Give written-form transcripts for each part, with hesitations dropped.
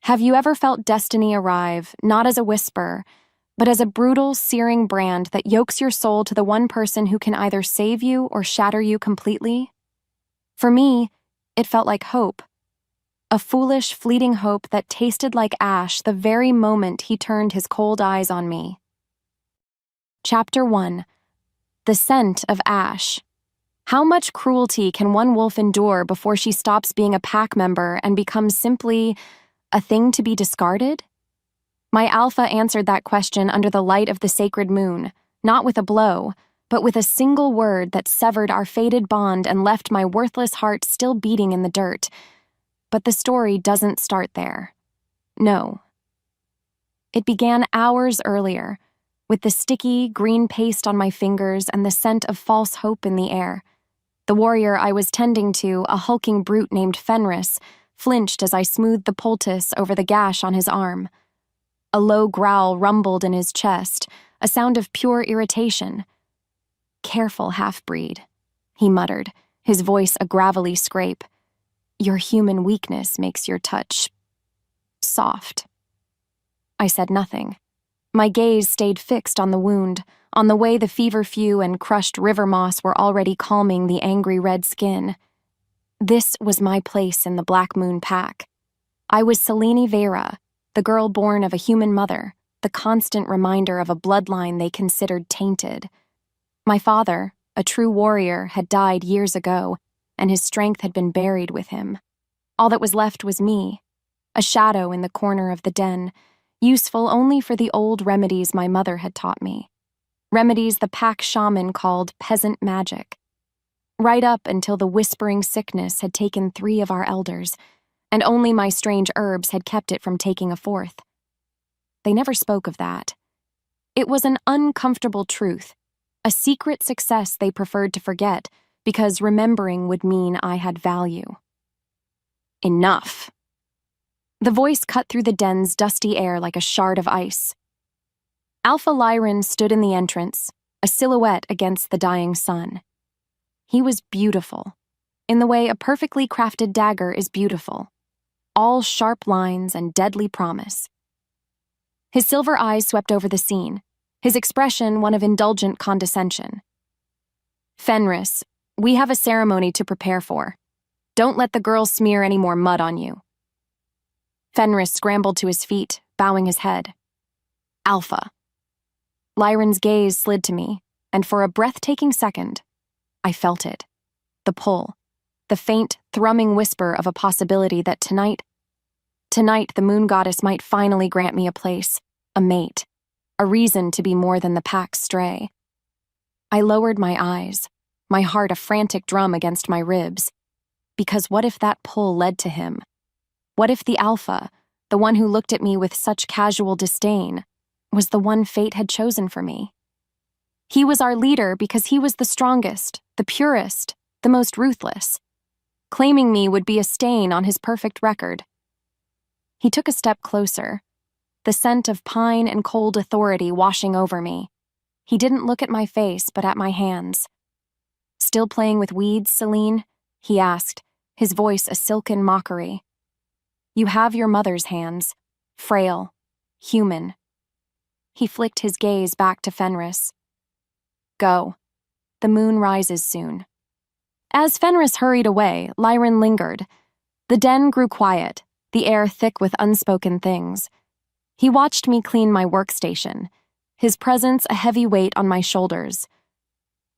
Have you ever felt destiny arrive, not as a whisper, but as a brutal, searing brand that yokes your soul to the one person who can either save you or shatter you completely? For me, it felt like hope. A foolish, fleeting hope that tasted like ash the very moment he turned his cold eyes on me. Chapter 1. The Scent of Ash. How much cruelty can one wolf endure before she stops being a pack member and becomes simply a thing to be discarded? My alpha answered that question under the light of the sacred moon, not with a blow, but with a single word that severed our fated bond and left my worthless heart still beating in the dirt. But the story doesn't start there. No. It began hours earlier, with the sticky, green paste on my fingers and the scent of false hope in the air. The warrior I was tending to, a hulking brute named Fenris, flinched as I smoothed the poultice over the gash on his arm. A low growl rumbled in his chest, a sound of pure irritation. "Careful, half-breed," he muttered, his voice a gravelly scrape. "Your human weakness makes your touch soft." I said nothing. My gaze stayed fixed on the wound, on the way the feverfew and crushed river moss were already calming the angry red skin. This was my place in the Black Moon Pack. I was Selene Vera, the girl born of a human mother, the constant reminder of a bloodline they considered tainted. My father, a true warrior, had died years ago, and his strength had been buried with him. All that was left was me, a shadow in the corner of the den, useful only for the old remedies my mother had taught me. Remedies the pack shaman called peasant magic. Right up until the whispering sickness had taken 3 of our elders, and only my strange herbs had kept it from taking a 4th. They never spoke of that. It was an uncomfortable truth, a secret success they preferred to forget, because remembering would mean I had value. Enough. The voice cut through the den's dusty air like a shard of ice. Alpha Lycan stood in the entrance, a silhouette against the dying sun. He was beautiful, in the way a perfectly crafted dagger is beautiful, all sharp lines and deadly promise. His silver eyes swept over the scene, his expression one of indulgent condescension. "Fenris, we have a ceremony to prepare for. Don't let the girls smear any more mud on you." Fenris scrambled to his feet, bowing his head. "Alpha." Lyran's gaze slid to me, and for a breathtaking second, I felt it. The pull, the faint, thrumming whisper of a possibility that tonight the moon goddess might finally grant me a place, a mate, a reason to be more than the pack's stray. I lowered my eyes, my heart a frantic drum against my ribs, because what if that pull led to him? What if the alpha, the one who looked at me with such casual disdain, was the one fate had chosen for me? He was our leader because he was the strongest, the purest, the most ruthless. Claiming me would be a stain on his perfect record. He took a step closer, the scent of pine and cold authority washing over me. He didn't look at my face, but at my hands. "Still playing with weeds, Selene?" he asked, his voice a silken mockery. "You have your mother's hands, frail, human." He flicked his gaze back to Fenris. "Go. The moon rises soon." As Fenris hurried away, Lycan lingered. The den grew quiet, the air thick with unspoken things. He watched me clean my workstation, his presence a heavy weight on my shoulders.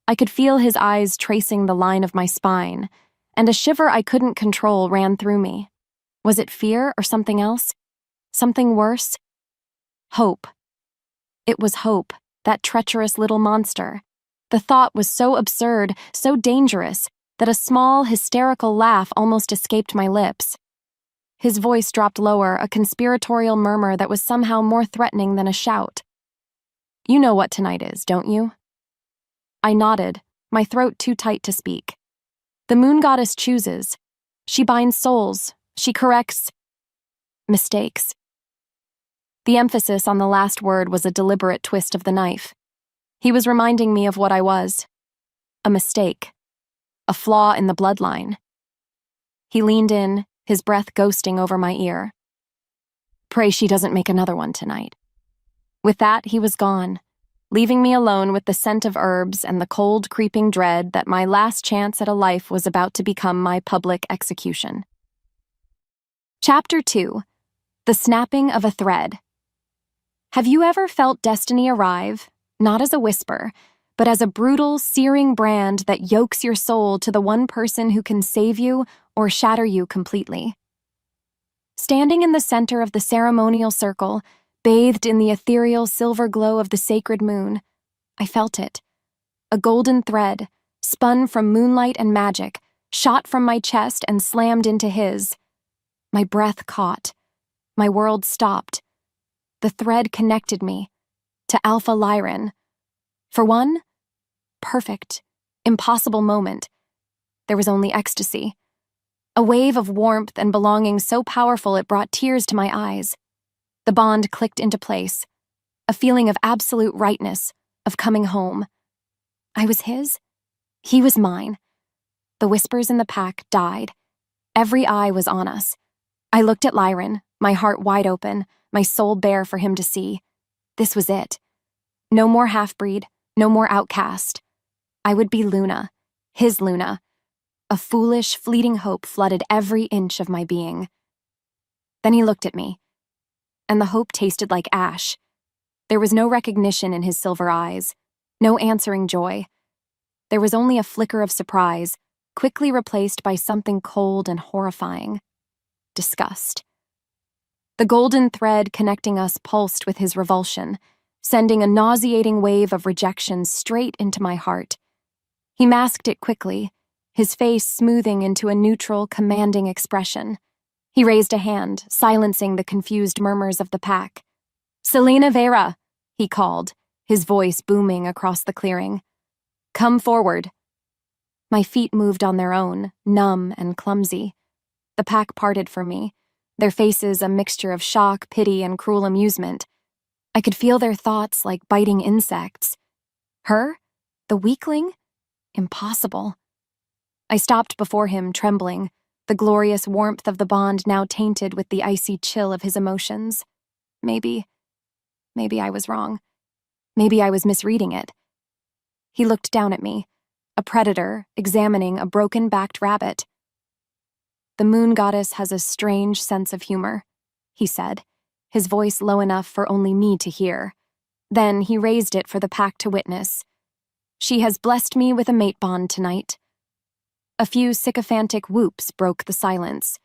I could feel his eyes tracing the line of my spine, and a shiver I couldn't control ran through me. Was it fear or something else? Something worse? Hope. It was hope, that treacherous little monster. The thought was so absurd, so dangerous, that a small, hysterical laugh almost escaped my lips. His voice dropped lower, a conspiratorial murmur that was somehow more threatening than a shout. "You know what tonight is, don't you?" I nodded, my throat too tight to speak. The moon goddess chooses. She binds souls. She corrects mistakes. The emphasis on the last word was a deliberate twist of the knife. He was reminding me of what I was. A mistake. A flaw in the bloodline. He leaned in, his breath ghosting over my ear. Pray she doesn't make another one tonight. With that, he was gone, leaving me alone with the scent of herbs and the cold, creeping dread that my last chance at a life was about to become my public execution. Chapter 2. The Snapping of a Thread. Have you ever felt destiny arrive, not as a whisper, but as a brutal, searing brand that yokes your soul to the one person who can save you or shatter you completely? Standing in the center of the ceremonial circle, bathed in the ethereal silver glow of the sacred moon, I felt it. A golden thread, spun from moonlight and magic, shot from my chest and slammed into his. My breath caught. My world stopped. The thread connected me to Alpha Lycan. For one perfect, impossible moment, there was only ecstasy. A wave of warmth and belonging so powerful it brought tears to my eyes. The bond clicked into place, a feeling of absolute rightness, of coming home. I was his. He was mine. The whispers in the pack died. Every eye was on us. I looked at Lycan, my heart wide open, my soul bare for him to see. This was it. No more half-breed, no more outcast. I would be Luna, his Luna. A foolish, fleeting hope flooded every inch of my being. Then he looked at me, and the hope tasted like ash. There was no recognition in his silver eyes, no answering joy. There was only a flicker of surprise, quickly replaced by something cold and horrifying. Disgust. The golden thread connecting us pulsed with his revulsion, sending a nauseating wave of rejection straight into my heart. He masked it quickly, his face smoothing into a neutral, commanding expression. He raised a hand, silencing the confused murmurs of the pack. "Selena Vera," he called, his voice booming across the clearing. "Come forward." My feet moved on their own, numb and clumsy. The pack parted for me, their faces a mixture of shock, pity, and cruel amusement. I could feel their thoughts like biting insects. Her? The weakling? Impossible. I stopped before him, trembling, the glorious warmth of the bond now tainted with the icy chill of his emotions. Maybe I was wrong. Maybe I was misreading it. He looked down at me, a predator examining a broken-backed rabbit. "The moon goddess has a strange sense of humor," he said, his voice low enough for only me to hear. Then he raised it for the pack to witness. "She has blessed me with a mate bond tonight." A few sycophantic whoops broke the silence.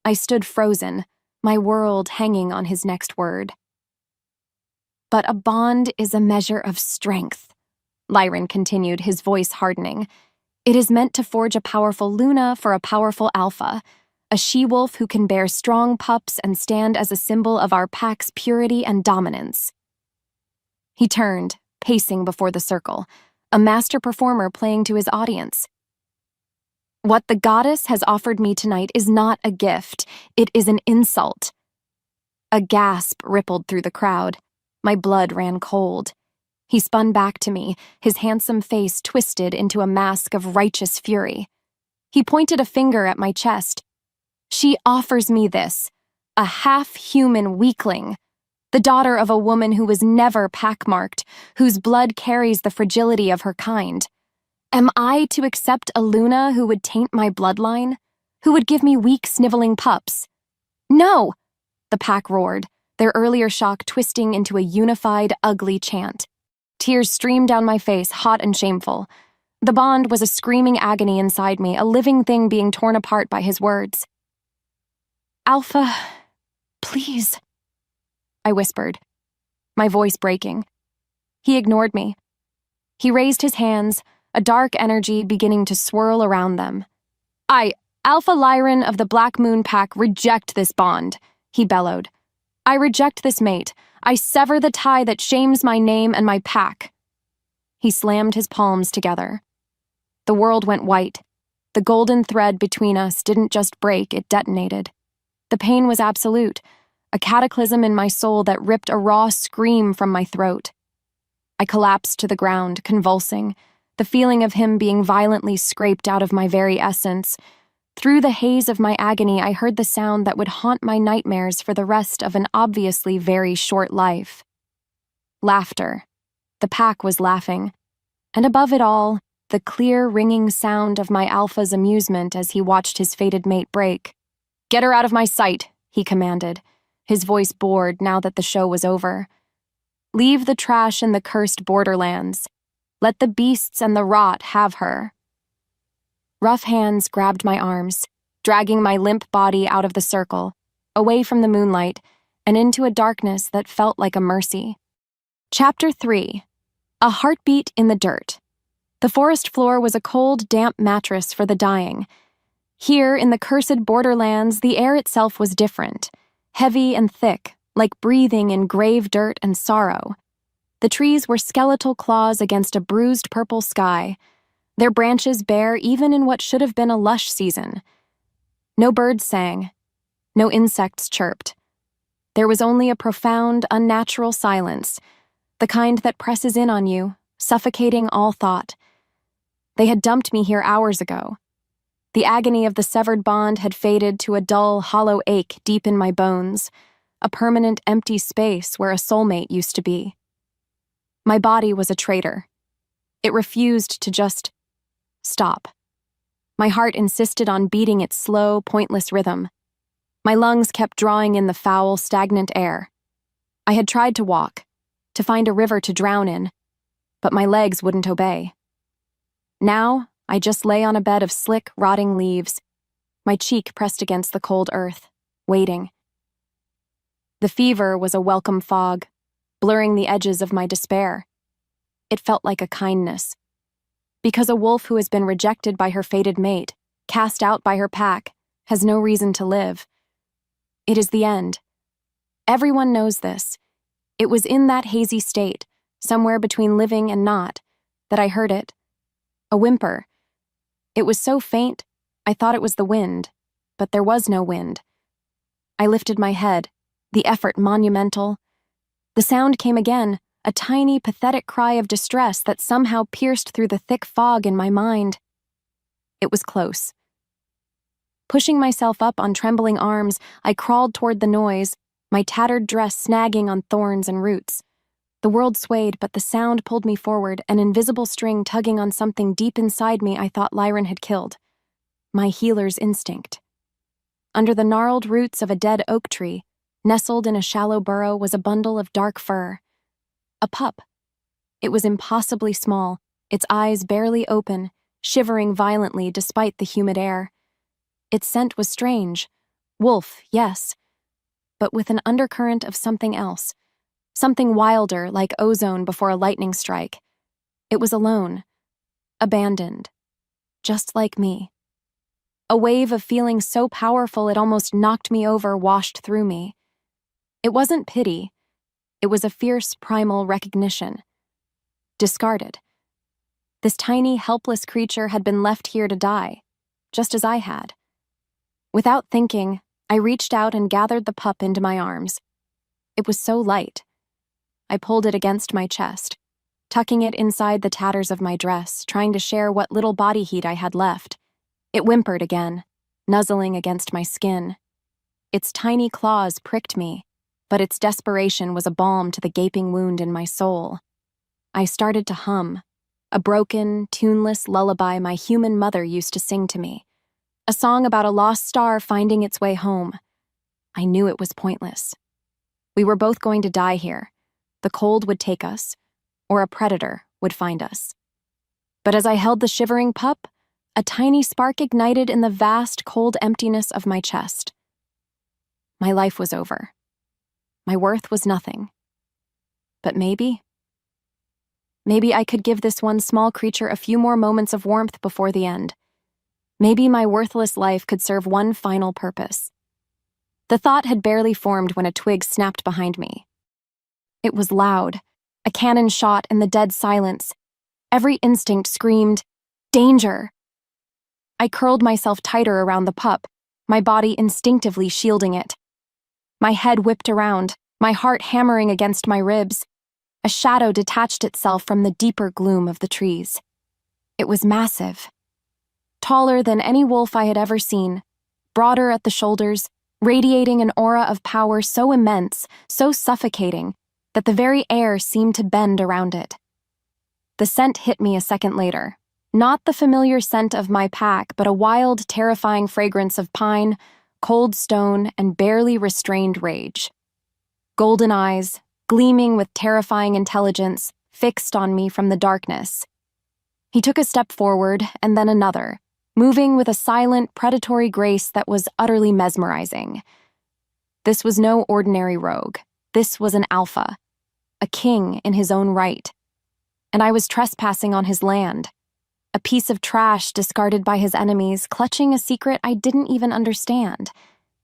I stood frozen, my world hanging on his next word. "But a bond is a measure of strength," Lycan continued, his voice hardening. "It is meant to forge a powerful Luna for a powerful Alpha, a she-wolf who can bear strong pups and stand as a symbol of our pack's purity and dominance." He turned, pacing before the circle, a master performer playing to his audience. "What the goddess has offered me tonight is not a gift, it is an insult." A gasp rippled through the crowd. My blood ran cold. He spun back to me, his handsome face twisted into a mask of righteous fury. He pointed a finger at my chest. "She offers me this, a half-human weakling, the daughter of a woman who was never pack-marked, whose blood carries the fragility of her kind. Am I to accept a Luna who would taint my bloodline? Who would give me weak, sniveling pups? No!" The pack roared, their earlier shock twisting into a unified, ugly chant. Tears streamed down my face, hot and shameful. The bond was a screaming agony inside me, a living thing being torn apart by his words. "Alpha, please," I whispered, my voice breaking. He ignored me. He raised his hands, a dark energy beginning to swirl around them. Alpha Lycan of the Black Moon Pack, reject this bond," he bellowed. "I reject this mate. I sever the tie that shames my name and my pack." He slammed his palms together. The world went white. The golden thread between us didn't just break, it detonated. The pain was absolute, a cataclysm in my soul that ripped a raw scream from my throat. I collapsed to the ground, convulsing, the feeling of him being violently scraped out of my very essence. Through the haze of my agony, I heard the sound that would haunt my nightmares for the rest of an obviously very short life. Laughter. The pack was laughing. And above it all, the clear, ringing sound of my alpha's amusement as he watched his fated mate break. "Get her out of my sight," he commanded, his voice bored now that the show was over. "Leave the trash in the cursed borderlands. Let the beasts and the rot have her." Rough hands grabbed my arms, dragging my limp body out of the circle, away from the moonlight, and into a darkness that felt like a mercy. Chapter 3. A Heartbeat in the Dirt. The forest floor was a cold, damp mattress for the dying. Here, in the cursed borderlands, the air itself was different, heavy and thick, like breathing in grave dirt and sorrow. The trees were skeletal claws against a bruised purple sky, their branches bare even in what should have been a lush season. No birds sang. No insects chirped. There was only a profound, unnatural silence, the kind that presses in on you, suffocating all thought. They had dumped me here hours ago. The agony of the severed bond had faded to a dull, hollow ache deep in my bones, a permanent empty space where a soulmate used to be. My body was a traitor. It refused to just stop. My heart insisted on beating its slow, pointless rhythm. My lungs kept drawing in the foul, stagnant air. I had tried to walk, to find a river to drown in, but my legs wouldn't obey. Now, I just lay on a bed of slick, rotting leaves, my cheek pressed against the cold earth, waiting. The fever was a welcome fog, blurring the edges of my despair. It felt like a kindness. Because a wolf who has been rejected by her fated mate, cast out by her pack, has no reason to live. It is the end. Everyone knows this. It was in that hazy state, somewhere between living and not, that I heard it. A whimper. It was so faint, I thought it was the wind, but there was no wind. I lifted my head, the effort monumental. The sound came again, a tiny, pathetic cry of distress that somehow pierced through the thick fog in my mind. It was close. Pushing myself up on trembling arms, I crawled toward the noise, my tattered dress snagging on thorns and roots. The world swayed, but the sound pulled me forward, an invisible string tugging on something deep inside me I thought Lycan had killed. My healer's instinct. Under the gnarled roots of a dead oak tree, nestled in a shallow burrow, was a bundle of dark fur. A pup. It was impossibly small, its eyes barely open, shivering violently despite the humid air. Its scent was strange. Wolf, yes, but with an undercurrent of something else. Something wilder, like ozone before a lightning strike. It was alone. Abandoned. Just like me. A wave of feeling so powerful it almost knocked me over washed through me. It wasn't pity. It was a fierce, primal recognition. Discarded. This tiny, helpless creature had been left here to die, just as I had. Without thinking, I reached out and gathered the pup into my arms. It was so light. I pulled it against my chest, tucking it inside the tatters of my dress, trying to share what little body heat I had left. It whimpered again, nuzzling against my skin. Its tiny claws pricked me, but its desperation was a balm to the gaping wound in my soul. I started to hum, a broken, tuneless lullaby my human mother used to sing to me, a song about a lost star finding its way home. I knew it was pointless. We were both going to die here. The cold would take us, or a predator would find us. But as I held the shivering pup, a tiny spark ignited in the vast, cold emptiness of my chest. My life was over. My worth was nothing. But maybe I could give this one small creature a few more moments of warmth before the end. Maybe my worthless life could serve one final purpose. The thought had barely formed when a twig snapped behind me. It was loud, a cannon shot in the dead silence. Every instinct screamed, "Danger!" I curled myself tighter around the pup, my body instinctively shielding it. My head whipped around, my heart hammering against my ribs. A shadow detached itself from the deeper gloom of the trees. It was massive. taller than any wolf I had ever seen, broader at the shoulders, radiating an aura of power so immense, so suffocating, that the very air seemed to bend around it. The scent hit me a second later. Not the familiar scent of my pack, but a wild, terrifying fragrance of pine, cold stone, and barely restrained rage. Golden eyes, gleaming with terrifying intelligence, fixed on me from the darkness. He took a step forward, and then another, moving with a silent, predatory grace that was utterly mesmerizing. This was no ordinary rogue. This was an alpha, a king in his own right. And I was trespassing on his land, a piece of trash discarded by his enemies, clutching a secret I didn't even understand.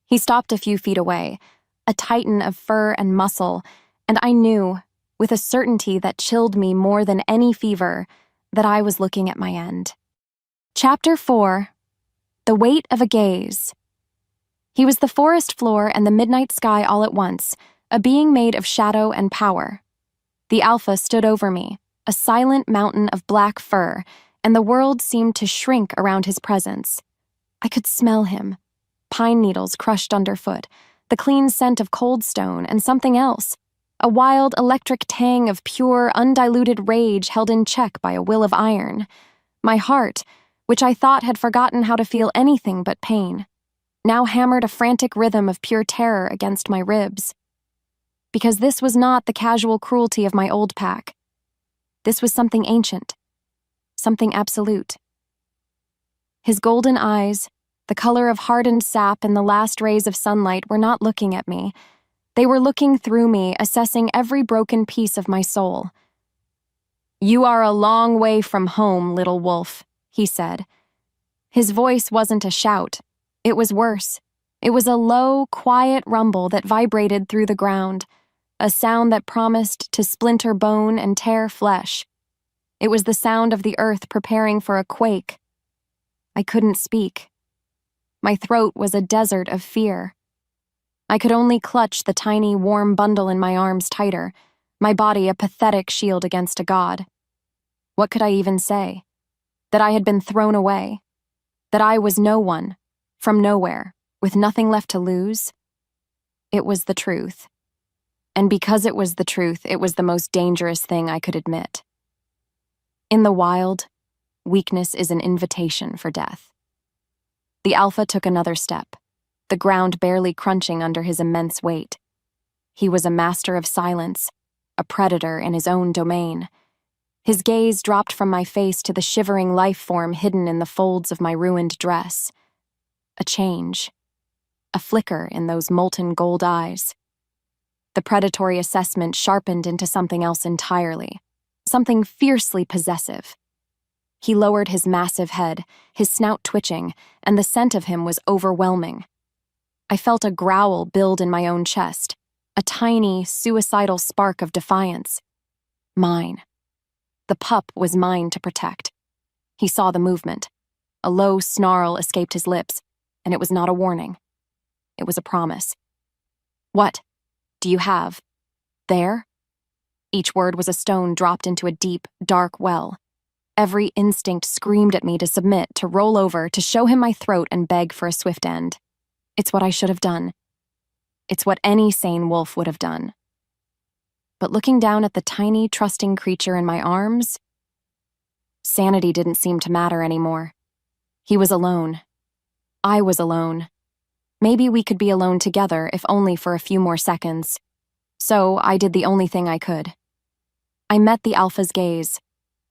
He stopped a few feet away, a titan of fur and muscle, and I knew, with a certainty that chilled me more than any fever, that I was looking at my end. Chapter 4. The Weight of a Gaze. He was the forest floor and the midnight sky all at once, a being made of shadow and power. The alpha stood over me, a silent mountain of black fur, and the world seemed to shrink around his presence. I could smell him. Pine needles crushed underfoot, the clean scent of cold stone, and something else. A wild electric tang of pure, undiluted rage held in check by a will of iron. My heart, which I thought had forgotten how to feel anything but pain, now hammered a frantic rhythm of pure terror against my ribs. Because this was not the casual cruelty of my old pack. This was something ancient, something absolute. His golden eyes, the color of hardened sap in the last rays of sunlight, were not looking at me. They were looking through me, assessing every broken piece of my soul. "You are a long way from home, little wolf," he said. His voice wasn't a shout. It was worse. It was a low, quiet rumble that vibrated through the ground, a sound that promised to splinter bone and tear flesh. It was the sound of the earth preparing for a quake. I couldn't speak. My throat was a desert of fear. I could only clutch the tiny, warm bundle in my arms tighter, my body a pathetic shield against a god. What could I even say? That I had been thrown away? That I was no one, from nowhere, with nothing left to lose? It was the truth. And because it was the truth, it was the most dangerous thing I could admit. In the wild, weakness is an invitation for death. The alpha took another step, the ground barely crunching under his immense weight. He was a master of silence, a predator in his own domain. His gaze dropped from my face to the shivering life form hidden in the folds of my ruined dress. A change, a flicker in those molten gold eyes. The predatory assessment sharpened into something else entirely, something fiercely possessive. He lowered his massive head, his snout twitching, and the scent of him was overwhelming. I felt a growl build in my own chest, a tiny, suicidal spark of defiance. Mine. The pup was mine to protect. He saw the movement. A low snarl escaped his lips, and it was not a warning. It was a promise. "What do you have? There?" Each word was a stone dropped into a deep, dark well. Every instinct screamed at me to submit, to roll over, to show him my throat and beg for a swift end. It's what I should have done. It's what any sane wolf would have done. But looking down at the tiny, trusting creature in my arms, sanity didn't seem to matter anymore. He was alone. I was alone. Maybe we could be alone together, if only for a few more seconds. So I did the only thing I could. I met the alpha's gaze.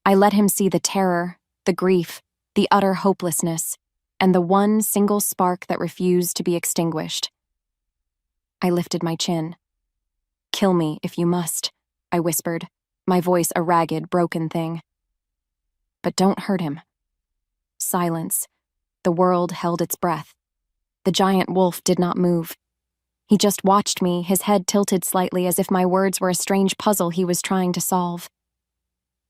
I let him see the terror, the grief, the utter hopelessness, and the one single spark that refused to be extinguished. I lifted my chin. "Kill me if you must," I whispered, my voice a ragged, broken thing. "But don't hurt him." Silence. The world held its breath. The giant wolf did not move. He just watched me, his head tilted slightly as if my words were a strange puzzle he was trying to solve.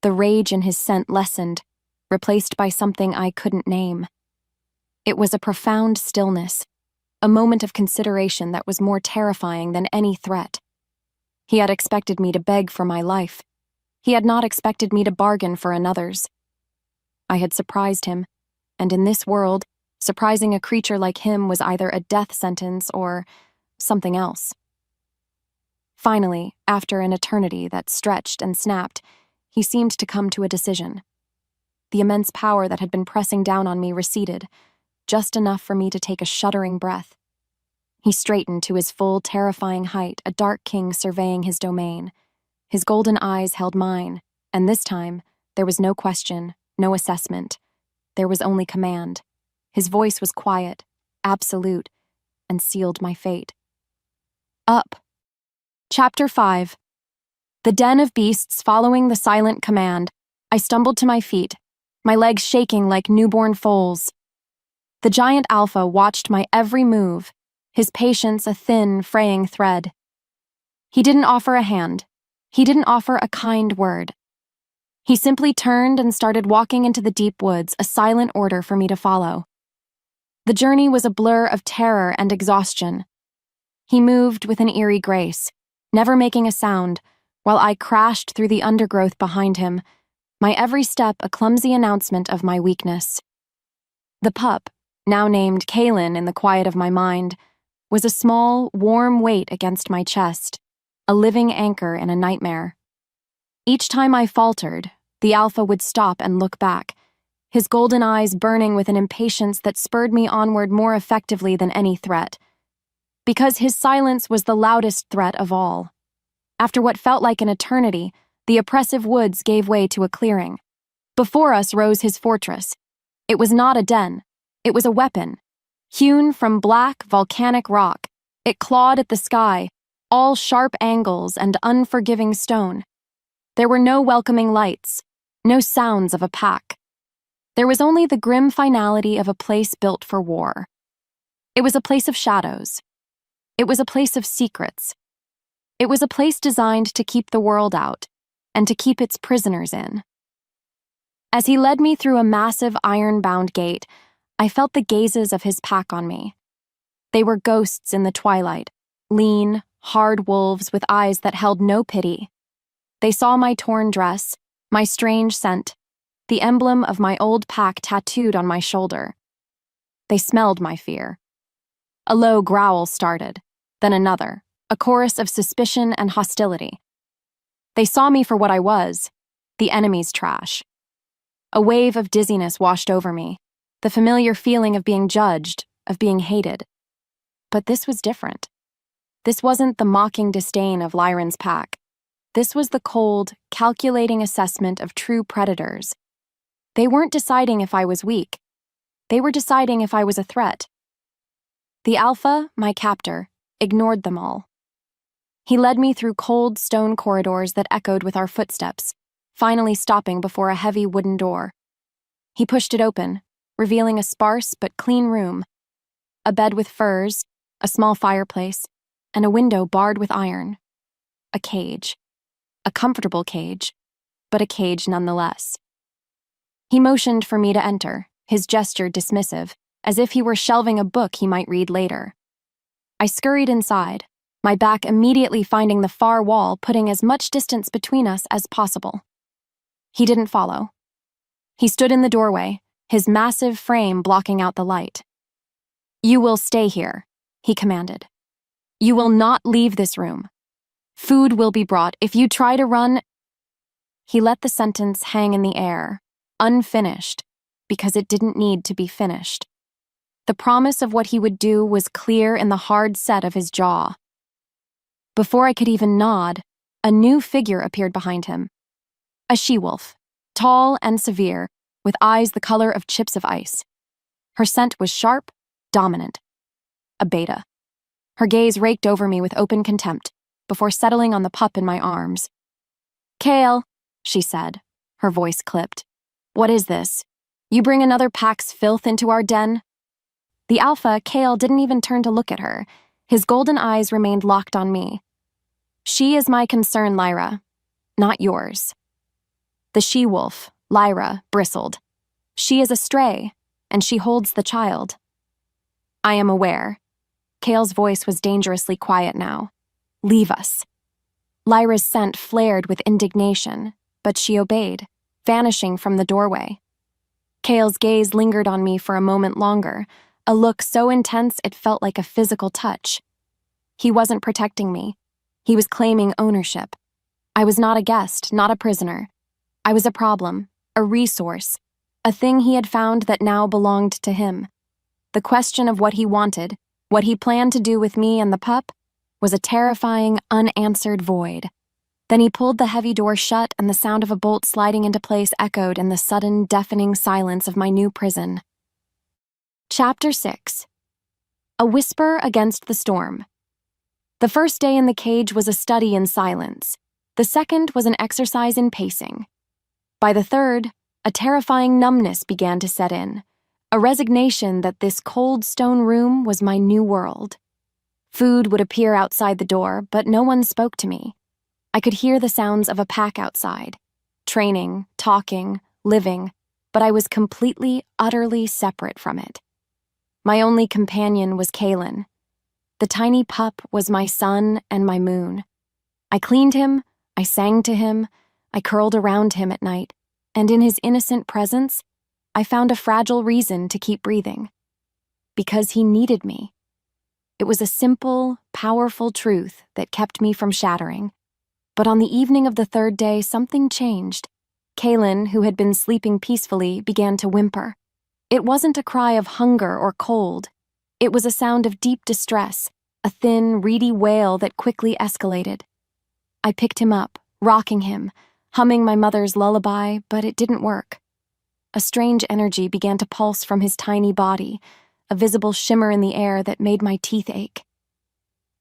The rage in his scent lessened, replaced by something I couldn't name. It was a profound stillness, a moment of consideration that was more terrifying than any threat. He had expected me to beg for my life. He had not expected me to bargain for another's. I had surprised him, and in this world, surprising a creature like him was either a death sentence or something else. Finally, after an eternity that stretched and snapped, he seemed to come to a decision. The immense power that had been pressing down on me receded, just enough for me to take a shuddering breath. He straightened to his full, terrifying height, a dark king surveying his domain. His golden eyes held mine, and this time, there was no question, no assessment. There was only command. His voice was quiet, absolute, and sealed my fate. Up. Chapter 5. The den of beasts following the silent command. I stumbled to my feet, my legs shaking like newborn foals. The giant alpha watched my every move, his patience a thin, fraying thread. He didn't offer a hand. He didn't offer a kind word. He simply turned and started walking into the deep woods, a silent order for me to follow. The journey was a blur of terror and exhaustion. He moved with an eerie grace, never making a sound, while I crashed through the undergrowth behind him, my every step a clumsy announcement of my weakness. The pup, now named Kaelin in the quiet of my mind, was a small, warm weight against my chest, a living anchor in a nightmare. Each time I faltered, the alpha would stop and look back, his golden eyes burning with an impatience that spurred me onward more effectively than any threat. Because his silence was the loudest threat of all. After what felt like an eternity, the oppressive woods gave way to a clearing. Before us rose his fortress. It was not a den. It was a weapon. Hewn from black, volcanic rock, it clawed at the sky, all sharp angles and unforgiving stone. There were no welcoming lights, no sounds of a pack. There was only the grim finality of a place built for war. It was a place of shadows. It was a place of secrets. It was a place designed to keep the world out and to keep its prisoners in. As he led me through a massive iron-bound gate, I felt the gazes of his pack on me. They were ghosts in the twilight, lean, hard wolves with eyes that held no pity. They saw my torn dress, my strange scent, the emblem of my old pack tattooed on my shoulder. They smelled my fear. A low growl started, then another, a chorus of suspicion and hostility. They saw me for what I was, the enemy's trash. A wave of dizziness washed over me, the familiar feeling of being judged, of being hated. But this was different. This wasn't the mocking disdain of Lyran's pack. This was the cold, calculating assessment of true predators. They weren't deciding if I was weak. They were deciding if I was a threat. The alpha, my captor, ignored them all. He led me through cold stone corridors that echoed with our footsteps, finally stopping before a heavy wooden door. He pushed it open, revealing a sparse but clean room, a bed with furs, a small fireplace, and a window barred with iron. A cage. A comfortable cage, but a cage nonetheless. He motioned for me to enter, his gesture dismissive, as if he were shelving a book he might read later. I scurried inside, my back immediately finding the far wall, putting as much distance between us as possible. He didn't follow. He stood in the doorway, his massive frame blocking out the light. "You will stay here," he commanded. "You will not leave this room. Food will be brought. If you try to run..." He let the sentence hang in the air, unfinished, because it didn't need to be finished. The promise of what he would do was clear in the hard set of his jaw. Before I could even nod, a new figure appeared behind him. A she-wolf, tall and severe, with eyes the color of chips of ice. Her scent was sharp, dominant. A beta. Her gaze raked over me with open contempt, before settling on the pup in my arms. "Kale," she said, her voice clipped. "What is this? You bring another pack's filth into our den?" The alpha, Kale, didn't even turn to look at her. His golden eyes remained locked on me. "She is my concern, Lyra, not yours." The she-wolf, Lyra, bristled. "She is a stray, and she holds the child." "I am aware." Kale's voice was dangerously quiet now. "Leave us." Lyra's scent flared with indignation, but she obeyed, vanishing from the doorway. Kale's gaze lingered on me for a moment longer, a look so intense it felt like a physical touch. He wasn't protecting me. He was claiming ownership. I was not a guest, not a prisoner. I was a problem, a resource, a thing he had found that now belonged to him. The question of what he wanted, what he planned to do with me and the pup, was a terrifying, unanswered void. Then he pulled the heavy door shut, and the sound of a bolt sliding into place echoed in the sudden, deafening silence of my new prison. Chapter 6. A Whisper Against the Storm. The first day in the cage was a study in silence. The second was an exercise in pacing. By the third, a terrifying numbness began to set in, a resignation that this cold stone room was my new world. Food would appear outside the door, but no one spoke to me. I could hear the sounds of a pack outside, training, talking, living, but I was completely, utterly separate from it. My only companion was Kalen. The tiny pup was my sun and my moon. I cleaned him, I sang to him, I curled around him at night, and in his innocent presence, I found a fragile reason to keep breathing. Because he needed me. It was a simple, powerful truth that kept me from shattering. But on the evening of the third day, something changed. Kalen, who had been sleeping peacefully, began to whimper. It wasn't a cry of hunger or cold. It was a sound of deep distress, a thin, reedy wail that quickly escalated. I picked him up, rocking him, humming my mother's lullaby, but it didn't work. A strange energy began to pulse from his tiny body, a visible shimmer in the air that made my teeth ache.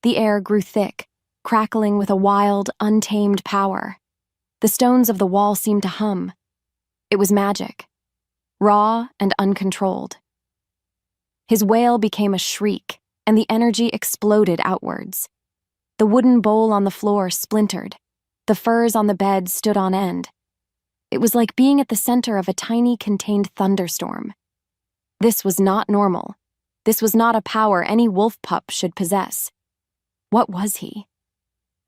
The air grew thick, crackling with a wild, untamed power. The stones of the wall seemed to hum. It was magic, raw and uncontrolled. His wail became a shriek, and the energy exploded outwards. The wooden bowl on the floor splintered. The furs on the bed stood on end. It was like being at the center of a tiny, contained thunderstorm. This was not normal. This was not a power any wolf pup should possess. What was he?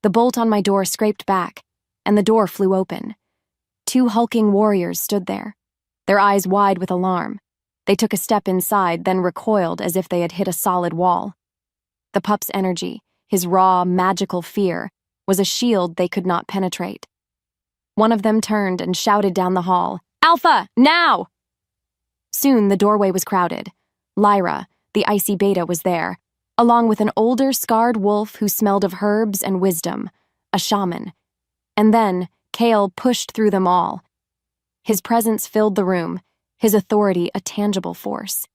The bolt on my door scraped back, and the door flew open. Two hulking warriors stood there, their eyes wide with alarm. They took a step inside, then recoiled as if they had hit a solid wall. The pup's energy, his raw, magical fear, was a shield they could not penetrate. One of them turned and shouted down the hall, "Alpha, now!" Soon the doorway was crowded. Lyra, the icy beta, was there, along with an older, scarred wolf who smelled of herbs and wisdom, a shaman. And then Kale pushed through them all. His presence filled the room, his authority a tangible force.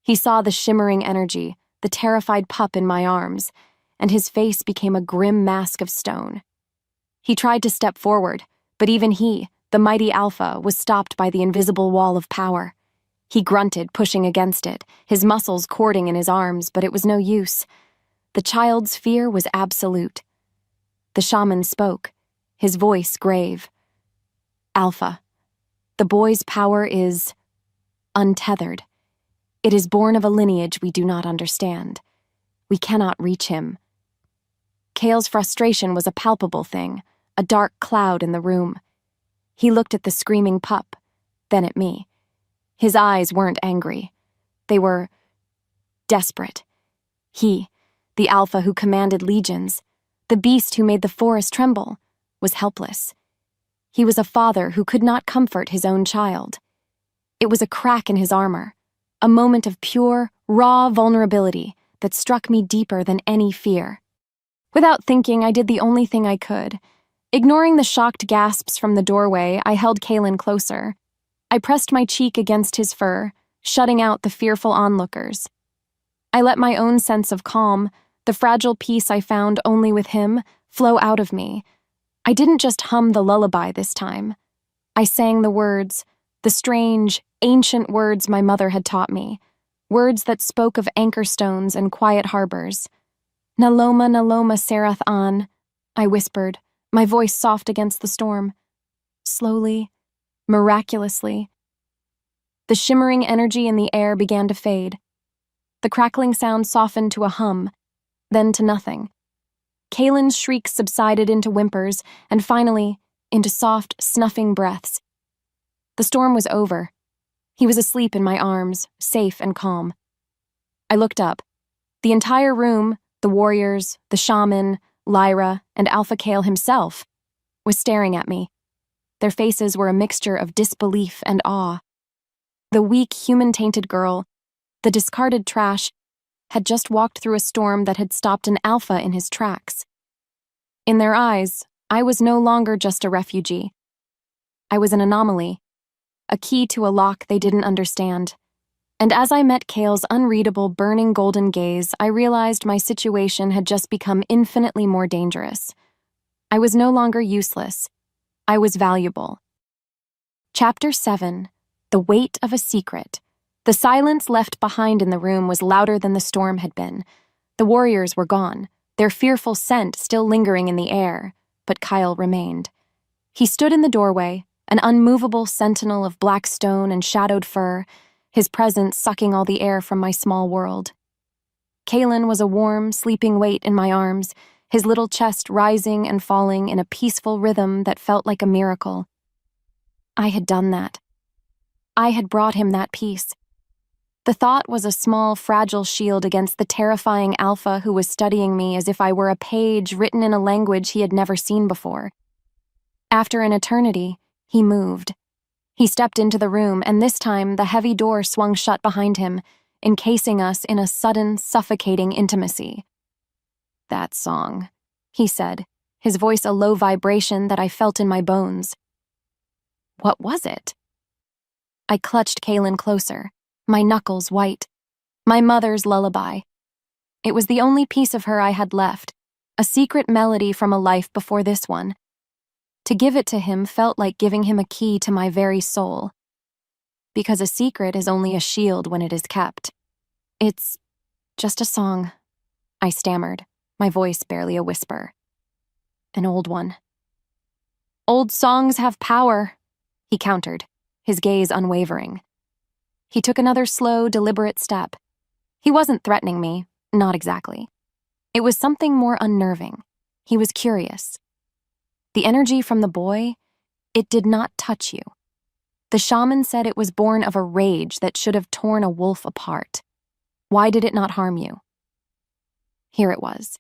He saw the shimmering energy, the terrified pup in my arms, and his face became a grim mask of stone. He tried to step forward, but even he, the mighty Alpha, was stopped by the invisible wall of power. He grunted, pushing against it, his muscles cording in his arms, but it was no use. The child's fear was absolute. The shaman spoke, his voice grave. "Alpha, the boy's power is untethered. It is born of a lineage we do not understand. We cannot reach him." Kale's frustration was a palpable thing, a dark cloud in the room. He looked at the screaming pup, then at me. His eyes weren't angry. They were desperate. He, the Alpha who commanded legions, the beast who made the forest tremble, was helpless. He was a father who could not comfort his own child. It was a crack in his armor, a moment of pure, raw vulnerability that struck me deeper than any fear. Without thinking, I did the only thing I could. Ignoring the shocked gasps from the doorway, I held Kalen closer. I pressed my cheek against his fur, shutting out the fearful onlookers. I let my own sense of calm, the fragile peace I found only with him, flow out of me. I didn't just hum the lullaby this time. I sang the words, the strange, ancient words my mother had taught me, words that spoke of anchor stones and quiet harbors. "Naloma, Naloma, Serath An," I whispered, my voice soft against the storm. Slowly, miraculously, the shimmering energy in the air began to fade. The crackling sound softened to a hum, then to nothing. Kalen's shrieks subsided into whimpers, and finally, into soft, snuffing breaths. The storm was over. He was asleep in my arms, safe and calm. I looked up. The entire room, the warriors, the shaman, Lyra, and Alpha Kale himself, was staring at me. Their faces were a mixture of disbelief and awe. The weak, human-tainted girl, the discarded trash, had just walked through a storm that had stopped an alpha in his tracks. In their eyes, I was no longer just a refugee. I was an anomaly, a key to a lock they didn't understand. And as I met Kale's unreadable, burning golden gaze, I realized my situation had just become infinitely more dangerous. I was no longer useless. I was valuable. Chapter 7. The Weight of a Secret. The silence left behind in the room was louder than the storm had been. The warriors were gone, their fearful scent still lingering in the air, but Kyle remained. He stood in the doorway, an unmovable sentinel of black stone and shadowed fur, his presence sucking all the air from my small world. Kalen was a warm, sleeping weight in my arms, his little chest rising and falling in a peaceful rhythm that felt like a miracle. I had done that. I had brought him that peace. The thought was a small, fragile shield against the terrifying alpha who was studying me as if I were a page written in a language he had never seen before. After an eternity, he moved. He stepped into the room, and this time the heavy door swung shut behind him, encasing us in a sudden, suffocating intimacy. "That song," he said, his voice a low vibration that I felt in my bones. What was it? I clutched Kalen closer, my knuckles white. My mother's lullaby. It was the only piece of her I had left, a secret melody from a life before this one. To give it to him felt like giving him a key to my very soul. Because a secret is only a shield when it is kept. "It's just a song," I stammered, my voice barely a whisper. "An old one." "Old songs have power," he countered, his gaze unwavering. He took another slow, deliberate step. He wasn't threatening me, not exactly. It was something more unnerving. He was curious. The energy from the boy, it did not touch you. The shaman said it was born of a rage that should have torn a wolf apart. Why did it not harm you? Here it was.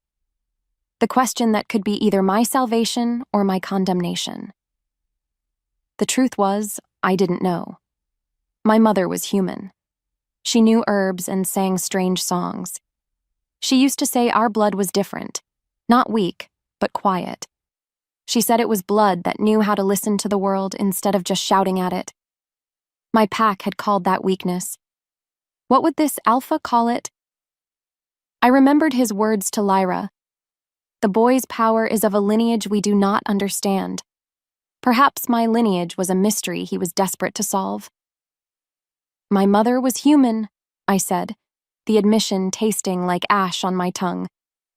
The question that could be either my salvation or my condemnation. The truth was, I didn't know. My mother was human. She knew herbs and sang strange songs. She used to say our blood was different, not weak, but quiet. She said it was blood that knew how to listen to the world instead of just shouting at it. My pack had called that weakness. What would this alpha call it? I remembered his words to Lyra. The boy's power is of a lineage we do not understand. Perhaps my lineage was a mystery he was desperate to solve. My mother was human, I said, the admission tasting like ash on my tongue.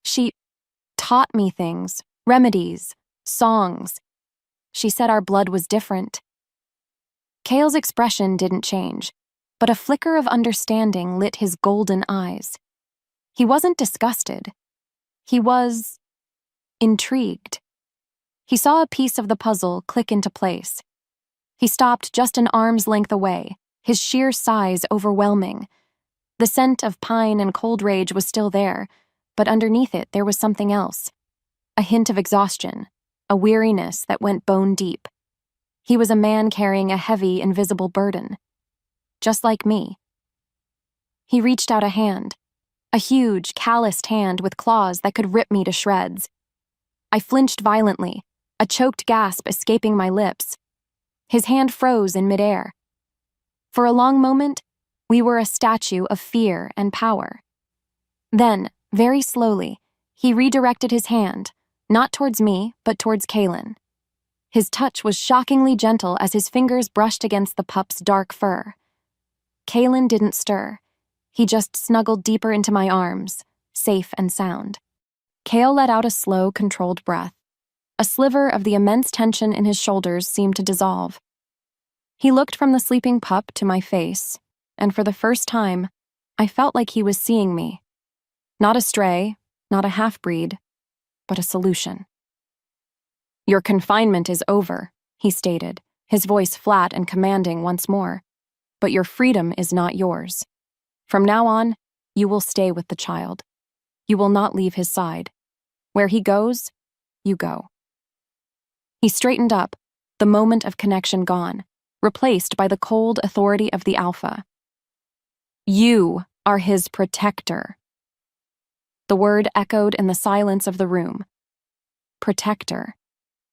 She taught me things, remedies, songs. She said our blood was different. Kale's expression didn't change, but a flicker of understanding lit his golden eyes. He wasn't disgusted. He was intrigued. He saw a piece of the puzzle click into place. He stopped just an arm's length away, his sheer size overwhelming. The scent of pine and cold rage was still there, but underneath it there was something else. A hint of exhaustion, a weariness that went bone deep. He was a man carrying a heavy, invisible burden. Just like me. He reached out a hand, a huge, calloused hand with claws that could rip me to shreds. I flinched violently, a choked gasp escaping my lips. His hand froze in midair. For a long moment, we were a statue of fear and power. Then, very slowly, he redirected his hand, not towards me, but towards Kalen. His touch was shockingly gentle as his fingers brushed against the pup's dark fur. Kalen didn't stir. He just snuggled deeper into my arms, safe and sound. Kale let out a slow, controlled breath. A sliver of the immense tension in his shoulders seemed to dissolve. He looked from the sleeping pup to my face, and for the first time, I felt like he was seeing me. Not a stray, not a half-breed, but a solution. "Your confinement is over," he stated, his voice flat and commanding once more. but your freedom is not yours. From now on, you will stay with the child. You will not leave his side. Where he goes, you go." He straightened up, the moment of connection gone, replaced by the cold authority of the alpha. "You are his protector." The word echoed in the silence of the room. Protector.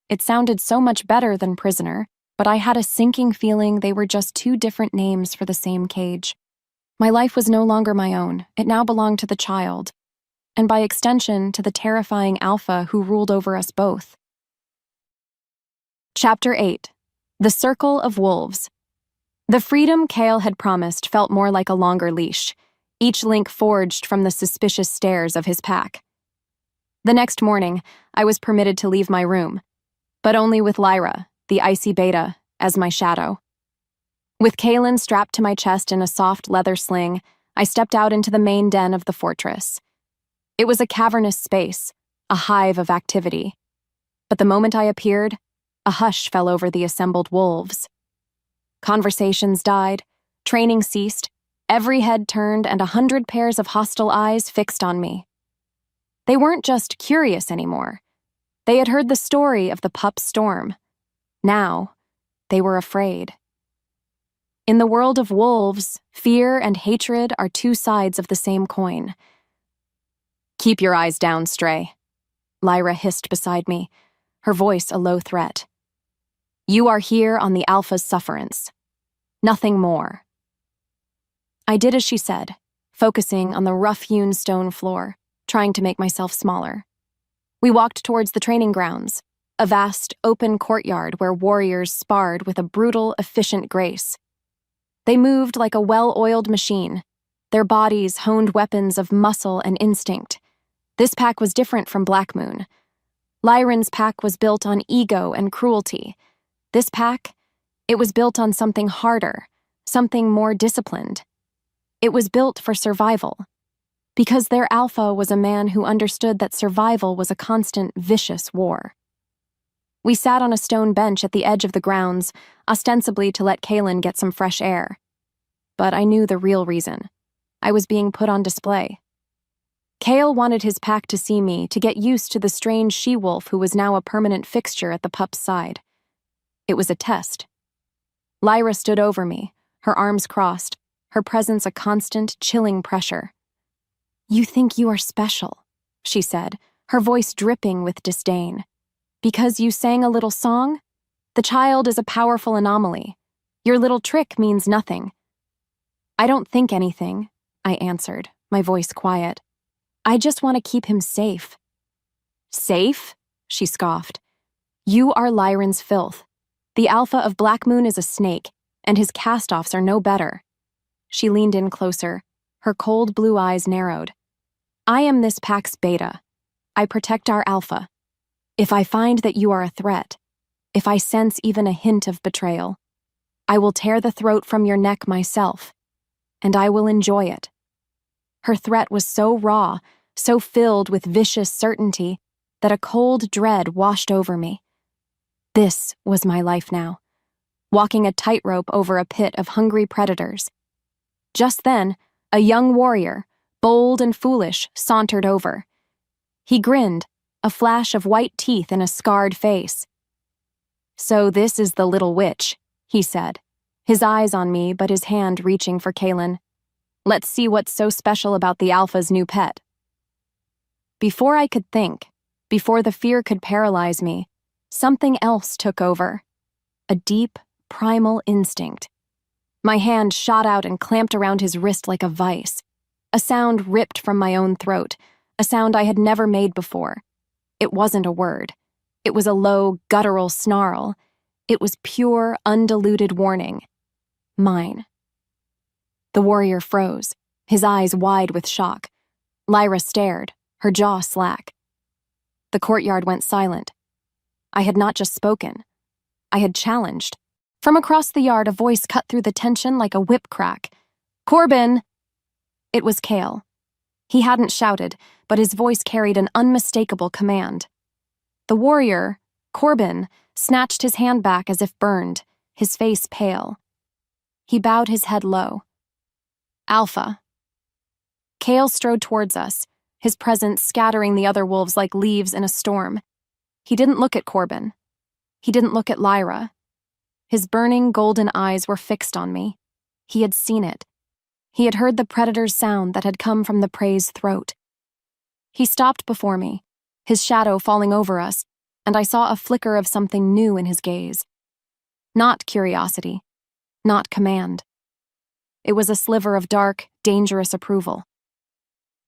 It sounded so much better than prisoner, but I had a sinking feeling they were just two different names for the same cage. My life was no longer my own. It now belonged to the child, and by extension to the terrifying alpha who ruled over us both. Chapter 8. The Circle of Wolves. The freedom Kale had promised felt more like a longer leash, each link forged from the suspicious stares of his pack. The next morning, I was permitted to leave my room, but only with Lyra, the icy beta, as my shadow. With Kaelin strapped to my chest in a soft leather sling, I stepped out into the main den of the fortress. It was a cavernous space, a hive of activity. But the moment I appeared, a hush fell over the assembled wolves. Conversations died, training ceased, every head turned, and 100 pairs of hostile eyes fixed on me. They weren't just curious anymore. They had heard the story of the pup storm. Now, they were afraid. In the world of wolves, fear and hatred are two sides of the same coin. "Keep your eyes down, Stray," Lyra hissed beside me, her voice a low threat. "You are here on the Alpha's sufferance. Nothing more." I did as she said, focusing on the rough-hewn stone floor, trying to make myself smaller. We walked towards the training grounds, a vast, open courtyard where warriors sparred with a brutal, efficient grace. They moved like a well-oiled machine, their bodies honed weapons of muscle and instinct. This pack was different from Black Moon. Lyran's pack was built on ego and cruelty. This pack, it was built on something harder, something more disciplined. It was built for survival, because their alpha was a man who understood that survival was a constant, vicious war. We sat on a stone bench at the edge of the grounds, ostensibly to let Kaelin get some fresh air. But I knew the real reason. I was being put on display. Kale wanted his pack to see me, to get used to the strange she-wolf who was now a permanent fixture at the pup's side. It was a test. Lyra stood over me, her arms crossed, her presence a constant, chilling pressure. "You think you are special," she said, her voice dripping with disdain. "Because you sang a little song? The child is a powerful anomaly. Your little trick means nothing." "I don't think anything," I answered, my voice quiet. "I just want to keep him safe." "Safe?" she scoffed. "You are Lyran's filth. The alpha of Black Moon is a snake, and his cast-offs are no better." She leaned in closer, her cold blue eyes narrowed. "I am this pack's beta. I protect our alpha. If I find that you are a threat, if I sense even a hint of betrayal, I will tear the throat from your neck myself, and I will enjoy it." Her threat was so raw, so filled with vicious certainty, that a cold dread washed over me. This was my life now, walking a tightrope over a pit of hungry predators. Just then, a young warrior, bold and foolish, sauntered over. He grinned, a flash of white teeth in a scarred face. "So this is the little witch," he said, his eyes on me but his hand reaching for Kaelin. "Let's see what's so special about the alpha's new pet." Before I could think, before the fear could paralyze me, something else took over. A deep, primal instinct. My hand shot out and clamped around his wrist like a vice. A sound ripped from my own throat, a sound I had never made before. It wasn't a word. It was a low, guttural snarl. It was pure, undiluted warning. Mine. The warrior froze, his eyes wide with shock. Lyra stared, her jaw slack. The courtyard went silent. I had not just spoken. I had challenged. From across the yard, a voice cut through the tension like a whip crack. "Corbin!" It was Kale. He hadn't shouted, but his voice carried an unmistakable command. The warrior, Corbin, snatched his hand back as if burned, his face pale. He bowed his head low. Alpha. Kale strode towards us, his presence scattering the other wolves like leaves in a storm. He didn't look at Corbin. He didn't look at Lyra. His burning golden eyes were fixed on me. He had seen it. He had heard the predator's sound that had come from the prey's throat. He stopped before me, his shadow falling over us, and I saw a flicker of something new in his gaze. Not curiosity, not command. It was a sliver of dark, dangerous approval.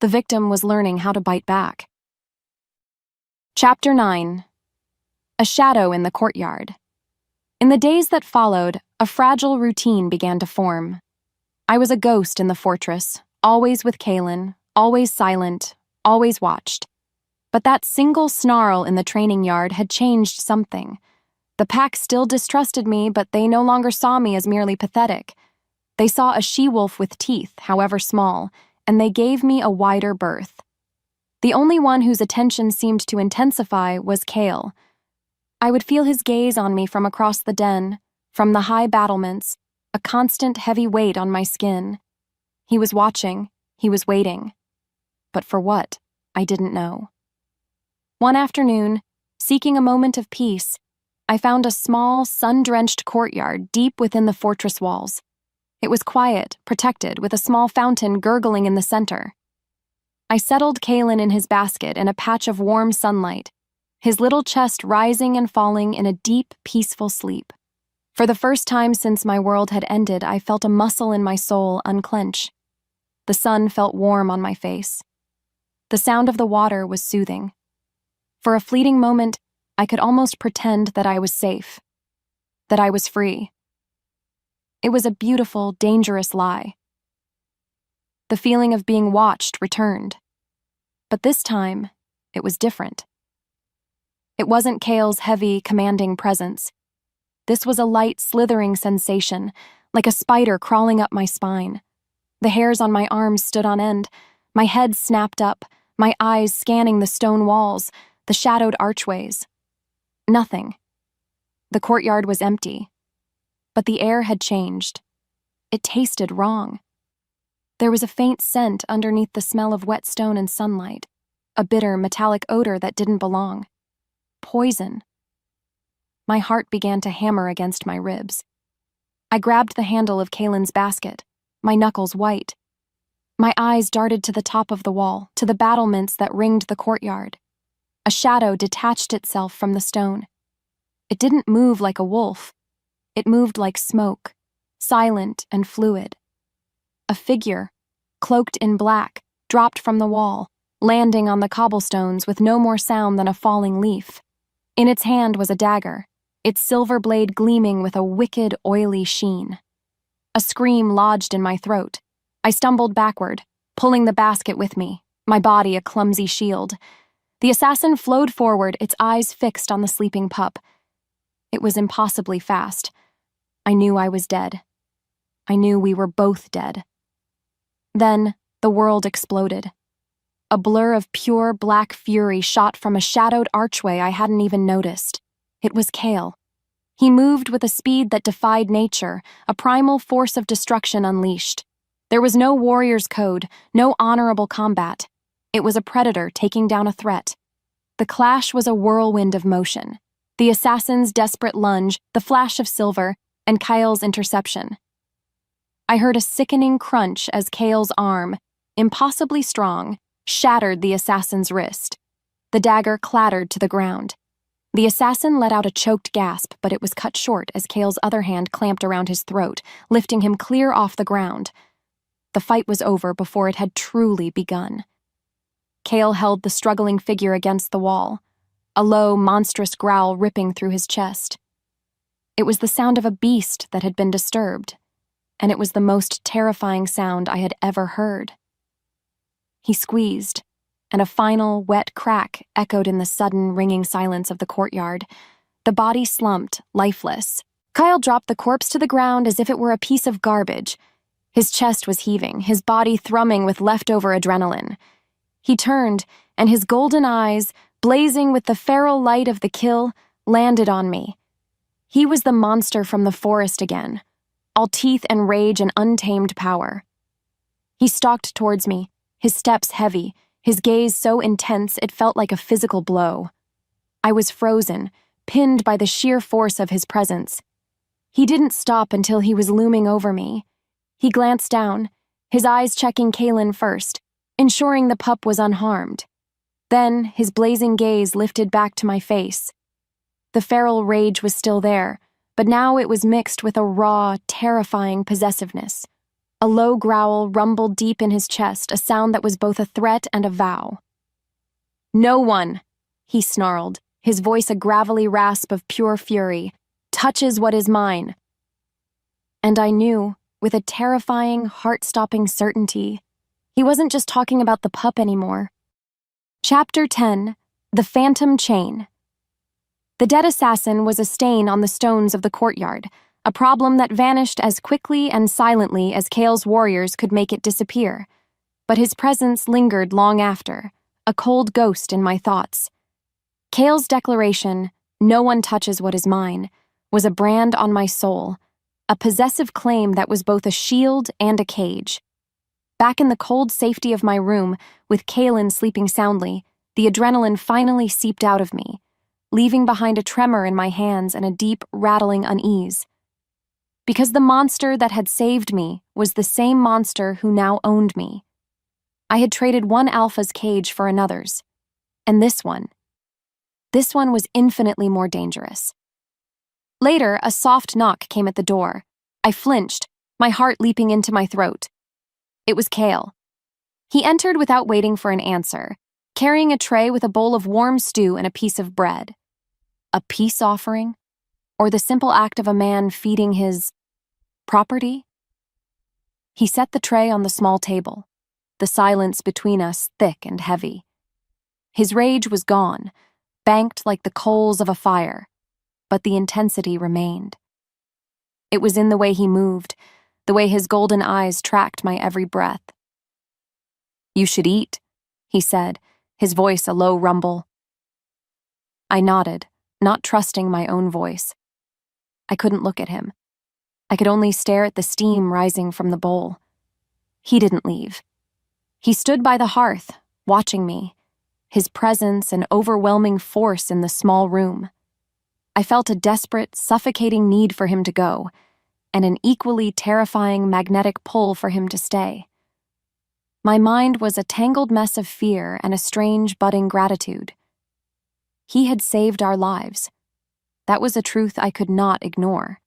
The victim was learning how to bite back. Chapter 9. A shadow in the courtyard. In the days that followed, a fragile routine began to form. I was a ghost in the fortress, always with Kaelin, always silent, always watched. But that single snarl in the training yard had changed something. The pack still distrusted me, but they no longer saw me as merely pathetic. They saw a she-wolf with teeth, however small, and they gave me a wider berth. The only one whose attention seemed to intensify was Kale. I would feel his gaze on me from across the den, from the high battlements, a constant heavy weight on my skin. He was watching, he was waiting. But for what, I didn't know. One afternoon, seeking a moment of peace, I found a small, sun-drenched courtyard deep within the fortress walls. It was quiet, protected, with a small fountain gurgling in the center. I settled Kaelin in his basket in a patch of warm sunlight, his little chest rising and falling in a deep, peaceful sleep. For the first time since my world had ended, I felt a muscle in my soul unclench. The sun felt warm on my face. The sound of the water was soothing. For a fleeting moment, I could almost pretend that I was safe, that I was free. It was a beautiful, dangerous lie. The feeling of being watched returned. But this time, it was different. It wasn't Kale's heavy, commanding presence. This was a light, slithering sensation, like a spider crawling up my spine. The hairs on my arms stood on end, my head snapped up, my eyes scanning the stone walls, the shadowed archways. Nothing. The courtyard was empty. But the air had changed. It tasted wrong. There was a faint scent underneath the smell of wet stone and sunlight, a bitter, metallic odor that didn't belong. Poison. My heart began to hammer against my ribs. I grabbed the handle of Kaelin's basket, my knuckles white. My eyes darted to the top of the wall, to the battlements that ringed the courtyard. A shadow detached itself from the stone. It didn't move like a wolf. It moved like smoke, silent and fluid. A figure, cloaked in black, dropped from the wall, landing on the cobblestones with no more sound than a falling leaf. In its hand was a dagger, its silver blade gleaming with a wicked, oily sheen. A scream lodged in my throat. I stumbled backward, pulling the basket with me, my body a clumsy shield. The assassin flowed forward, its eyes fixed on the sleeping pup. It was impossibly fast. I knew I was dead. I knew we were both dead. Then the world exploded. A blur of pure black fury shot from a shadowed archway I hadn't even noticed. It was Kale. He moved with a speed that defied nature, a primal force of destruction unleashed. There was no warrior's code, no honorable combat. It was a predator taking down a threat. The clash was a whirlwind of motion. The assassin's desperate lunge, the flash of silver, and Kyle's interception. I heard a sickening crunch as Kale's arm, impossibly strong, shattered the assassin's wrist. The dagger clattered to the ground. The assassin let out a choked gasp, but it was cut short as Kale's other hand clamped around his throat, lifting him clear off the ground. The fight was over before it had truly begun. Kale held the struggling figure against the wall, a low, monstrous growl ripping through his chest. It was the sound of a beast that had been disturbed, and it was the most terrifying sound I had ever heard. He squeezed, and a final, wet crack echoed in the sudden, ringing silence of the courtyard. The body slumped, lifeless. Kyle dropped the corpse to the ground as if it were a piece of garbage. His chest was heaving, his body thrumming with leftover adrenaline. He turned, and his golden eyes, blazing with the feral light of the kill, landed on me. He was the monster from the forest again, all teeth and rage and untamed power. He stalked towards me, his steps heavy, his gaze so intense it felt like a physical blow. I was frozen, pinned by the sheer force of his presence. He didn't stop until he was looming over me. He glanced down, his eyes checking Kaylin first, ensuring the pup was unharmed. Then, his blazing gaze lifted back to my face. The feral rage was still there, but now it was mixed with a raw, terrifying possessiveness. A low growl rumbled deep in his chest, a sound that was both a threat and a vow. "No one," he snarled, his voice a gravelly rasp of pure fury, "touches what is mine." And I knew, with a terrifying, heart-stopping certainty, he wasn't just talking about the pup anymore. Chapter 10: The Phantom Chain. The dead assassin was a stain on the stones of the courtyard, a problem that vanished as quickly and silently as Kale's warriors could make it disappear. But his presence lingered long after, a cold ghost in my thoughts. Kale's declaration, "No one touches what is mine," was a brand on my soul, a possessive claim that was both a shield and a cage. Back in the cold safety of my room, with Kaylin sleeping soundly, the adrenaline finally seeped out of me, leaving behind a tremor in my hands and a deep, rattling unease. Because the monster that had saved me was the same monster who now owned me. I had traded one alpha's cage for another's. And this one was infinitely more dangerous. Later, a soft knock came at the door. I flinched, my heart leaping into my throat. It was Kale. He entered without waiting for an answer, carrying a tray with a bowl of warm stew and a piece of bread. A peace offering? Or the simple act of a man feeding his property? He set the tray on the small table, the silence between us thick and heavy. His rage was gone, banked like the coals of a fire, but the intensity remained. It was in the way he moved, the way his golden eyes tracked my every breath. "You should eat," he said, his voice a low rumble. I nodded, not trusting my own voice. I couldn't look at him. I could only stare at the steam rising from the bowl. He didn't leave. He stood by the hearth, watching me, his presence an overwhelming force in the small room. I felt a desperate, suffocating need for him to go, and an equally terrifying magnetic pull for him to stay. My mind was a tangled mess of fear and a strange, budding gratitude. He had saved our lives. That was a truth I could not ignore.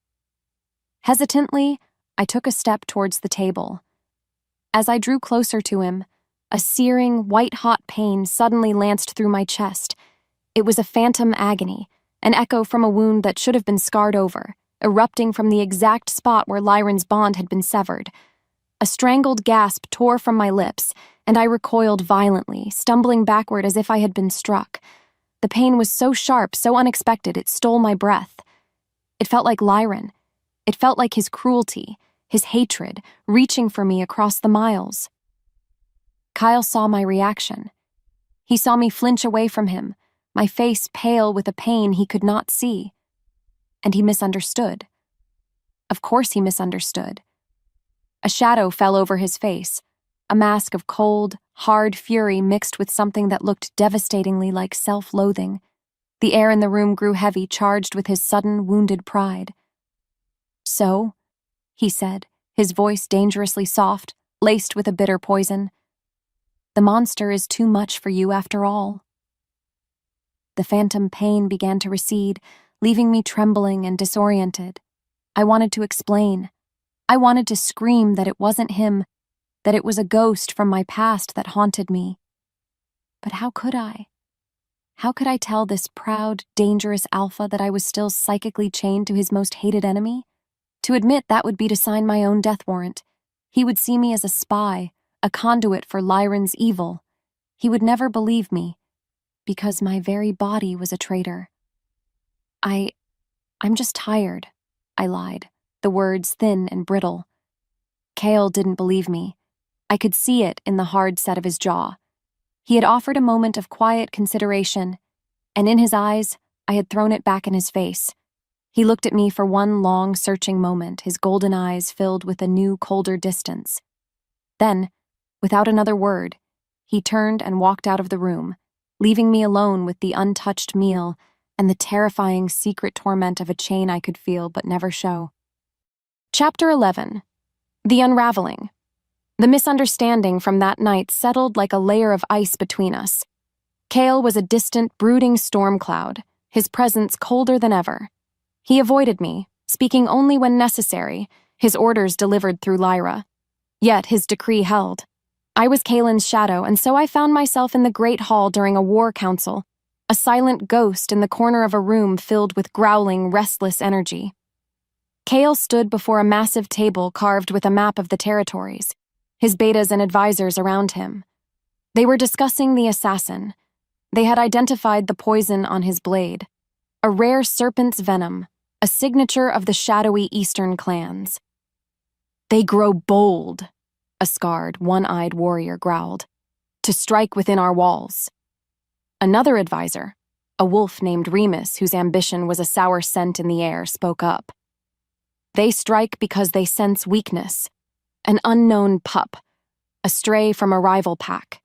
Hesitantly, I took a step towards the table. As I drew closer to him, a searing, white-hot pain suddenly lanced through my chest. It was a phantom agony, an echo from a wound that should have been scarred over, erupting from the exact spot where Lyron's bond had been severed. A strangled gasp tore from my lips, and I recoiled violently, stumbling backward as if I had been struck. The pain was so sharp, so unexpected, it stole my breath. It felt like Lyron. It felt like his cruelty, his hatred, reaching for me across the miles. Kyle saw my reaction. He saw me flinch away from him, my face pale with a pain he could not see. And he misunderstood. Of course he misunderstood. A shadow fell over his face, a mask of cold, hard fury mixed with something that looked devastatingly like self-loathing. The air in the room grew heavy, charged with his sudden, wounded pride. "So," he said, his voice dangerously soft, laced with a bitter poison, "the monster is too much for you after all." The phantom pain began to recede, leaving me trembling and disoriented. I wanted to explain. I wanted to scream that it wasn't him, that it was a ghost from my past that haunted me. But how could I? How could I tell this proud, dangerous alpha that I was still psychically chained to his most hated enemy? To admit that would be to sign my own death warrant. He would see me as a spy, a conduit for Lyron's evil. He would never believe me, because my very body was a traitor. I'm just tired, I lied, the words thin and brittle. Kale didn't believe me. I could see it in the hard set of his jaw. He had offered a moment of quiet consideration, and in his eyes, I had thrown it back in his face. He looked at me for one long, searching moment, his golden eyes filled with a new, colder distance. Then, without another word, he turned and walked out of the room, leaving me alone with the untouched meal and the terrifying secret torment of a chain I could feel but never show. Chapter 11. The Unraveling. The misunderstanding from that night settled like a layer of ice between us. Cale was a distant, brooding storm cloud, his presence colder than ever. He avoided me, speaking only when necessary, his orders delivered through Lyra. Yet his decree held. I was Kalen's shadow, and so I found myself in the Great Hall during a war council, a silent ghost in the corner of a room filled with growling, restless energy. Cale stood before a massive table carved with a map of the territories, his betas and advisors around him. They were discussing the assassin. They had identified the poison on his blade, a rare serpent's venom, a signature of the shadowy eastern clans. "They grow bold," a scarred, one-eyed warrior growled, "to strike within our walls." Another advisor, a wolf named Remus, whose ambition was a sour scent in the air, spoke up. "They strike because they sense weakness, an unknown pup, a stray from a rival pack."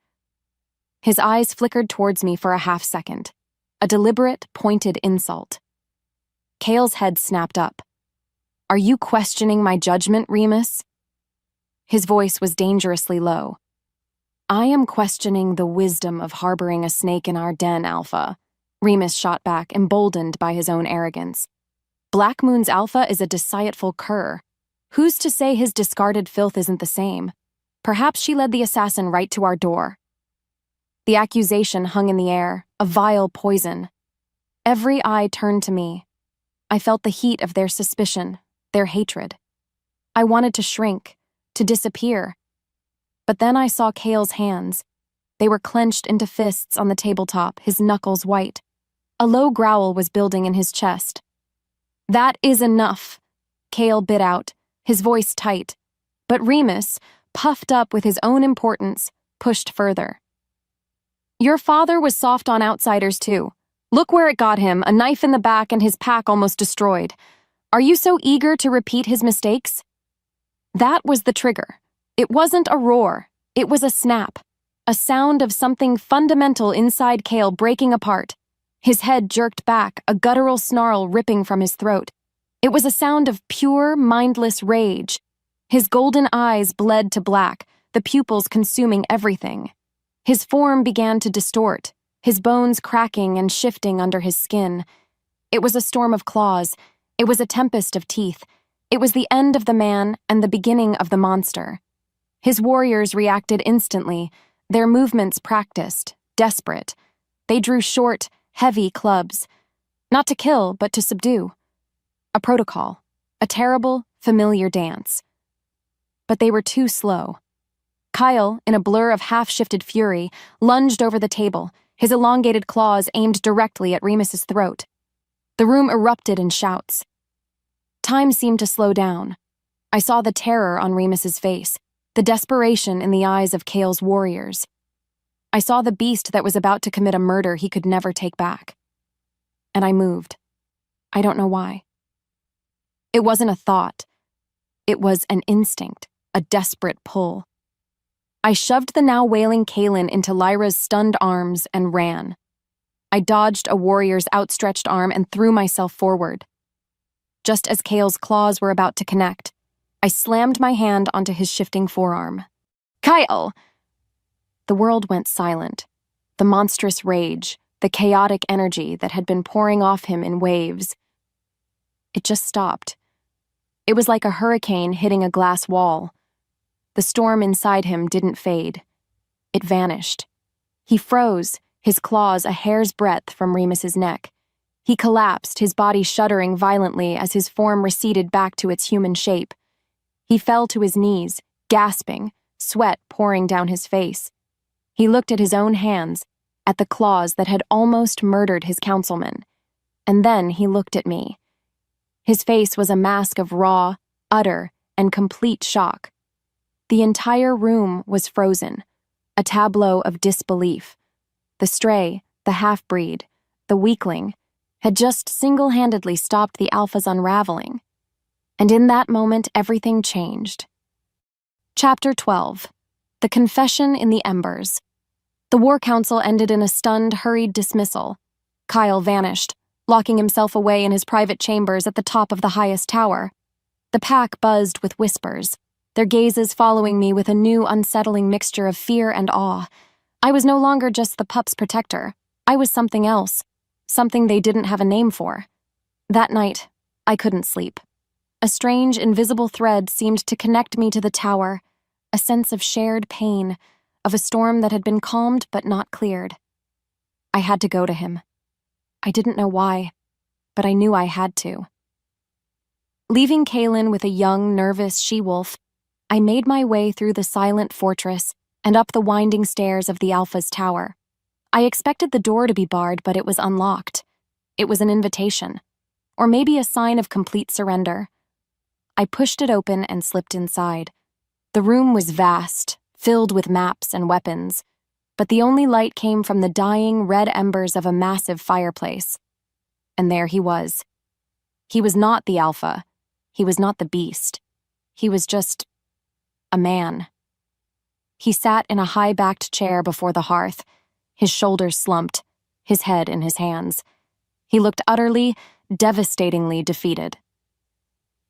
His eyes flickered towards me for a half-second, a deliberate, pointed insult. Cale's head snapped up. "Are you questioning my judgment, Remus?" His voice was dangerously low. "I am questioning the wisdom of harboring a snake in our den, Alpha," Remus shot back, emboldened by his own arrogance. "Black Moon's Alpha is a deceitful cur. Who's to say his discarded filth isn't the same? Perhaps she led the assassin right to our door." The accusation hung in the air, a vile poison. Every eye turned to me. I felt the heat of their suspicion, their hatred. I wanted to shrink, to disappear. But then I saw Cale's hands. They were clenched into fists on the tabletop, his knuckles white. A low growl was building in his chest. "That is enough," Cale bit out, his voice tight. But Remus, puffed up with his own importance, pushed further. "Your father was soft on outsiders too. Look where it got him, a knife in the back and his pack almost destroyed. Are you so eager to repeat his mistakes?" That was the trigger. It wasn't a roar. It was a snap. A sound of something fundamental inside Cale breaking apart. His head jerked back, a guttural snarl ripping from his throat. It was a sound of pure, mindless rage. His golden eyes bled to black, the pupils consuming everything. His form began to distort, his bones cracking and shifting under his skin. It was a storm of claws. It was a tempest of teeth. It was the end of the man and the beginning of the monster. His warriors reacted instantly, their movements practiced, desperate. They drew short, heavy clubs, not to kill, but to subdue. A protocol, a terrible, familiar dance. But they were too slow. Kyle, in a blur of half-shifted fury, lunged over the table, his elongated claws aimed directly at Remus's throat. The room erupted in shouts. Time seemed to slow down. I saw the terror on Remus's face, the desperation in the eyes of Cale's warriors. I saw the beast that was about to commit a murder he could never take back. And I moved. I don't know why. It wasn't a thought. It was an instinct, a desperate pull. I shoved the now wailing Kalen into Lyra's stunned arms and ran. I dodged a warrior's outstretched arm and threw myself forward. Just as Cale's claws were about to connect, I slammed my hand onto his shifting forearm. "Kyle!" The world went silent. The monstrous rage, the chaotic energy that had been pouring off him in waves. It just stopped. It was like a hurricane hitting a glass wall. The storm inside him didn't fade. It vanished. He froze, his claws a hair's breadth from Remus's neck. He collapsed, his body shuddering violently as his form receded back to its human shape. He fell to his knees, gasping, sweat pouring down his face. He looked at his own hands, at the claws that had almost murdered his councilman. And then he looked at me. His face was a mask of raw, utter, and complete shock. The entire room was frozen, a tableau of disbelief. The stray, the half-breed, the weakling, had just single-handedly stopped the Alpha's unraveling. And in that moment, everything changed. Chapter 12. The Confession in the Embers. The War Council ended in a stunned, hurried dismissal. Kyle vanished, locking himself away in his private chambers at the top of the highest tower. The pack buzzed with whispers, their gazes following me with a new, unsettling mixture of fear and awe. I was no longer just the pup's protector. I was something else, something they didn't have a name for. That night, I couldn't sleep. A strange, invisible thread seemed to connect me to the tower, a sense of shared pain, of a storm that had been calmed but not cleared. I had to go to him. I didn't know why, but I knew I had to. Leaving Kaylin with a young, nervous she-wolf, I made my way through the silent fortress and up the winding stairs of the Alpha's tower. I expected the door to be barred, but it was unlocked. It was an invitation, or maybe a sign of complete surrender. I pushed it open and slipped inside. The room was vast, filled with maps and weapons, but the only light came from the dying red embers of a massive fireplace. And there he was. He was not the Alpha. He was not the beast. He was just a man. He sat in a high-backed chair before the hearth, his shoulders slumped, his head in his hands. He looked utterly, devastatingly defeated.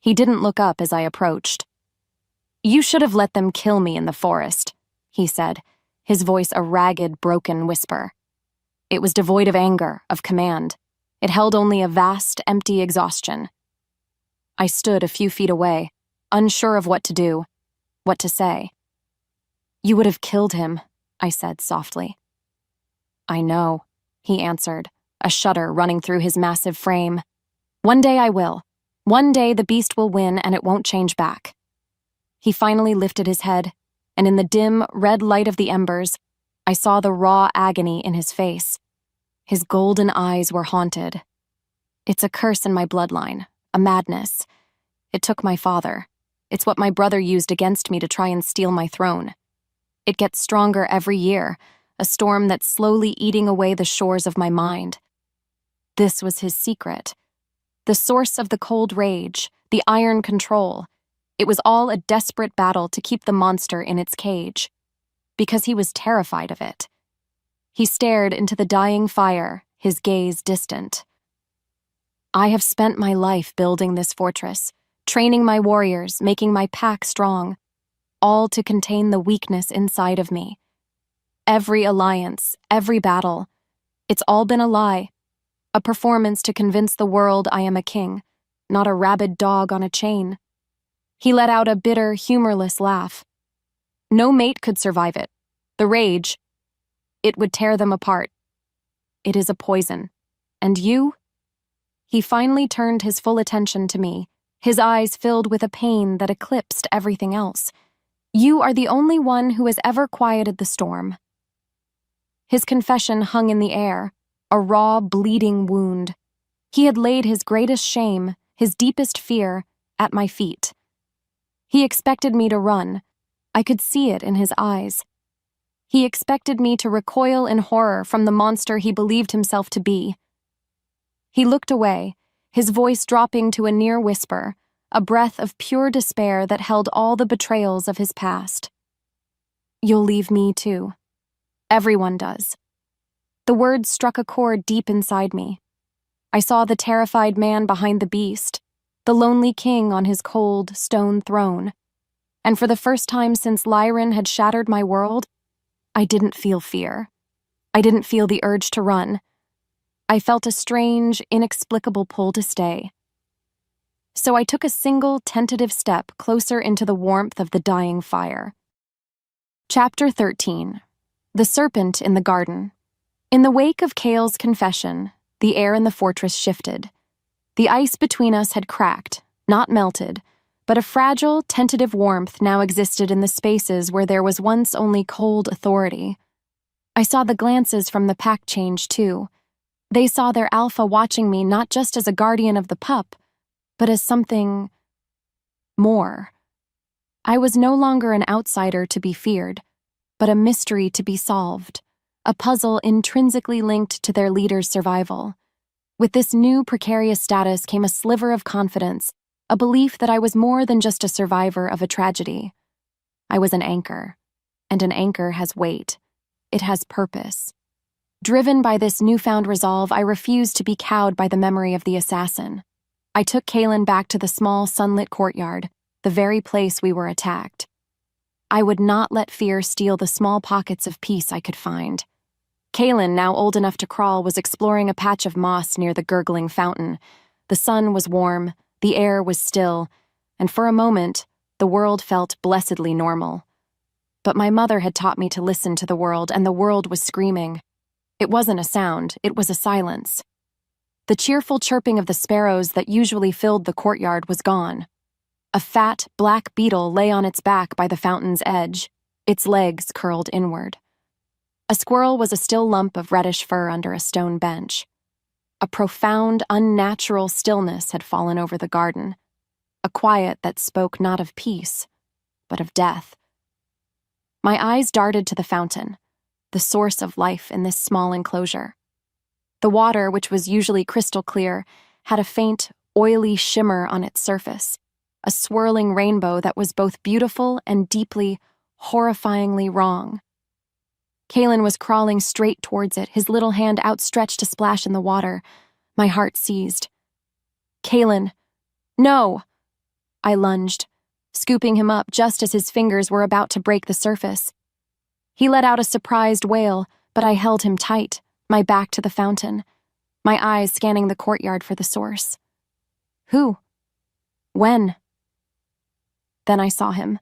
He didn't look up as I approached. "You should have let them kill me in the forest," he said, his voice a ragged, broken whisper. It was devoid of anger, of command. It held only a vast, empty exhaustion. I stood a few feet away, unsure of what to do, what to say. "You would have killed him," I said softly. "I know," he answered, a shudder running through his massive frame. "One day I will. One day the beast will win and it won't change back." He finally lifted his head, and in the dim, red light of the embers, I saw the raw agony in his face. His golden eyes were haunted. "It's a curse in my bloodline, a madness. It took my father. It's what my brother used against me to try and steal my throne. It gets stronger every year, a storm that's slowly eating away the shores of my mind." This was his secret. The source of the cold rage, the iron control. It was all a desperate battle to keep the monster in its cage. Because he was terrified of it. He stared into the dying fire, his gaze distant. "I have spent my life building this fortress, training my warriors, making my pack strong, all to contain the weakness inside of me. Every alliance, every battle, it's all been a lie, a performance to convince the world I am a king, not a rabid dog on a chain." He let out a bitter, humorless laugh. "No mate could survive it. The rage, it would tear them apart. It is a poison. And you?" He finally turned his full attention to me, his eyes filled with a pain that eclipsed everything else. "You are the only one who has ever quieted the storm." His confession hung in the air, a raw, bleeding wound. He had laid his greatest shame, his deepest fear, at my feet. He expected me to run. I could see it in his eyes. He expected me to recoil in horror from the monster he believed himself to be. He looked away, his voice dropping to a near whisper, a breath of pure despair that held all the betrayals of his past. "You'll leave me too. Everyone does." The words struck a chord deep inside me. I saw the terrified man behind the beast, the lonely king on his cold, stone throne. And for the first time since Lycan had shattered my world, I didn't feel fear. I didn't feel the urge to run. I felt a strange, inexplicable pull to stay. So I took a single, tentative step closer into the warmth of the dying fire. Chapter 13. The Serpent in the Garden. In the wake of Kale's confession, the air in the fortress shifted. The ice between us had cracked, not melted, but a fragile, tentative warmth now existed in the spaces where there was once only cold authority. I saw the glances from the pack change, too. They saw their alpha watching me not just as a guardian of the pup, but as something more. I was no longer an outsider to be feared, but a mystery to be solved, a puzzle intrinsically linked to their leader's survival. With this new precarious status came a sliver of confidence, a belief that I was more than just a survivor of a tragedy. I was an anchor, and an anchor has weight. It has purpose. Driven by this newfound resolve, I refused to be cowed by the memory of the assassin. I took Kaylin back to the small, sunlit courtyard, the very place we were attacked. I would not let fear steal the small pockets of peace I could find. Kaylin, now old enough to crawl, was exploring a patch of moss near the gurgling fountain. The sun was warm, the air was still, and for a moment, the world felt blessedly normal. But my mother had taught me to listen to the world, and the world was screaming. It wasn't a sound, it was a silence. The cheerful chirping of the sparrows that usually filled the courtyard was gone. A fat, black beetle lay on its back by the fountain's edge, its legs curled inward. A squirrel was a still lump of reddish fur under a stone bench. A profound, unnatural stillness had fallen over the garden, a quiet that spoke not of peace, but of death. My eyes darted to the fountain, the source of life in this small enclosure. The water, which was usually crystal clear, had a faint, oily shimmer on its surface, a swirling rainbow that was both beautiful and deeply, horrifyingly wrong. Kaylin was crawling straight towards it, his little hand outstretched to splash in the water. My heart seized. "Kaylin, no!" I lunged, scooping him up just as his fingers were about to break the surface. He let out a surprised wail, but I held him tight, my back to the fountain, my eyes scanning the courtyard for the source. Who? When? Then I saw him.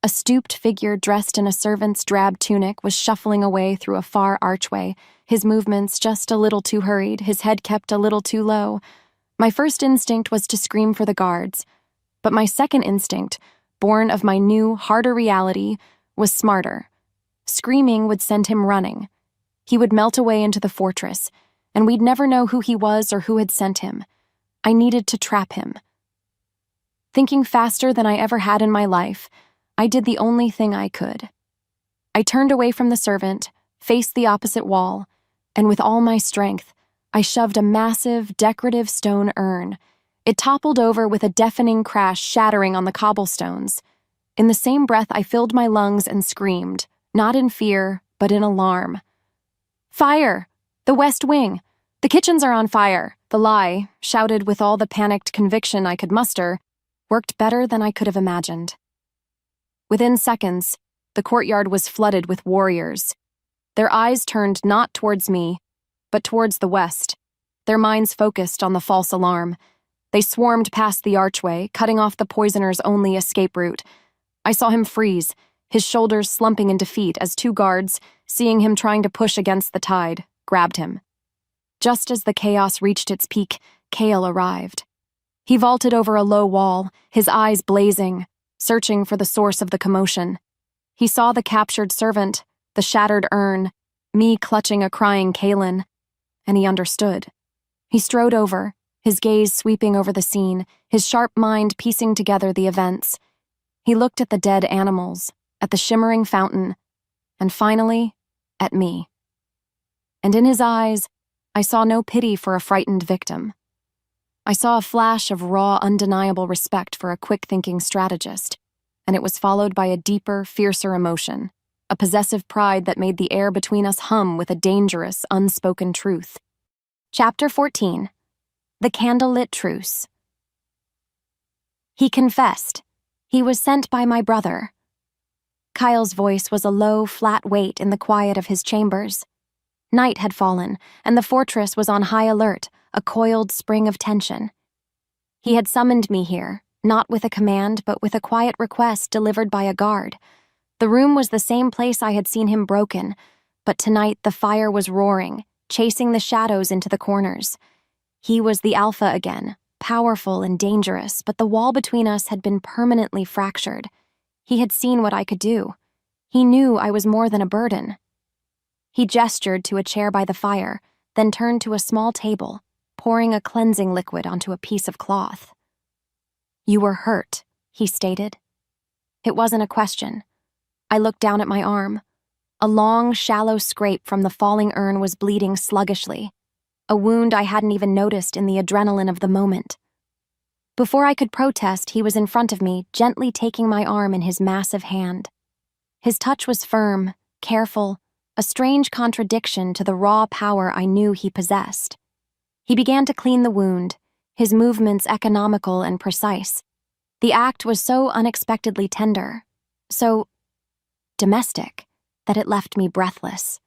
A stooped figure dressed in a servant's drab tunic was shuffling away through a far archway, his movements just a little too hurried, his head kept a little too low. My first instinct was to scream for the guards, but my second instinct, born of my new, harder reality, was smarter. Screaming would send him running. He would melt away into the fortress, and we'd never know who he was or who had sent him. I needed to trap him. Thinking faster than I ever had in my life, I did the only thing I could. I turned away from the servant, faced the opposite wall, and with all my strength, I shoved a massive, decorative stone urn. It toppled over with a deafening crash, shattering on the cobblestones. In the same breath, I filled my lungs and screamed, not in fear, but in alarm. "Fire! The West Wing! The kitchens are on fire!" The lie, shouted with all the panicked conviction I could muster, worked better than I could have imagined. Within seconds, the courtyard was flooded with warriors. Their eyes turned not towards me, but towards the west, their minds focused on the false alarm. They swarmed past the archway, cutting off the poisoner's only escape route. I saw him freeze, his shoulders slumping in defeat as two guards, seeing him trying to push against the tide, grabbed him. Just as the chaos reached its peak, Kale arrived. He vaulted over a low wall, his eyes blazing, searching for the source of the commotion. He saw the captured servant, the shattered urn, me clutching a crying Kaylin, and he understood. He strode over, his gaze sweeping over the scene, his sharp mind piecing together the events. He looked at the dead animals, at the shimmering fountain, and finally, at me. And in his eyes, I saw no pity for a frightened victim. I saw a flash of raw, undeniable respect for a quick-thinking strategist, and it was followed by a deeper, fiercer emotion, a possessive pride that made the air between us hum with a dangerous, unspoken truth. Chapter 14. The Candlelit Truce. He confessed. He was sent by my brother. Kyle's voice was a low, flat weight in the quiet of his chambers. Night had fallen, and the fortress was on high alert, a coiled spring of tension. He had summoned me here, not with a command, but with a quiet request delivered by a guard. The room was the same place I had seen him broken, but tonight the fire was roaring, chasing the shadows into the corners. He was the alpha again, powerful and dangerous, but the wall between us had been permanently fractured. He had seen what I could do. He knew I was more than a burden. He gestured to a chair by the fire, then turned to a small table, pouring a cleansing liquid onto a piece of cloth. "You were hurt," he stated. It wasn't a question. I looked down at my arm. A long, shallow scrape from the falling urn was bleeding sluggishly. a wound I hadn't even noticed in the adrenaline of the moment. Before I could protest, he was in front of me, gently taking my arm in his massive hand. His touch was firm, careful, a strange contradiction to the raw power I knew he possessed. He began to clean the wound, his movements economical and precise. The act was so unexpectedly tender, so domestic, that it left me breathless.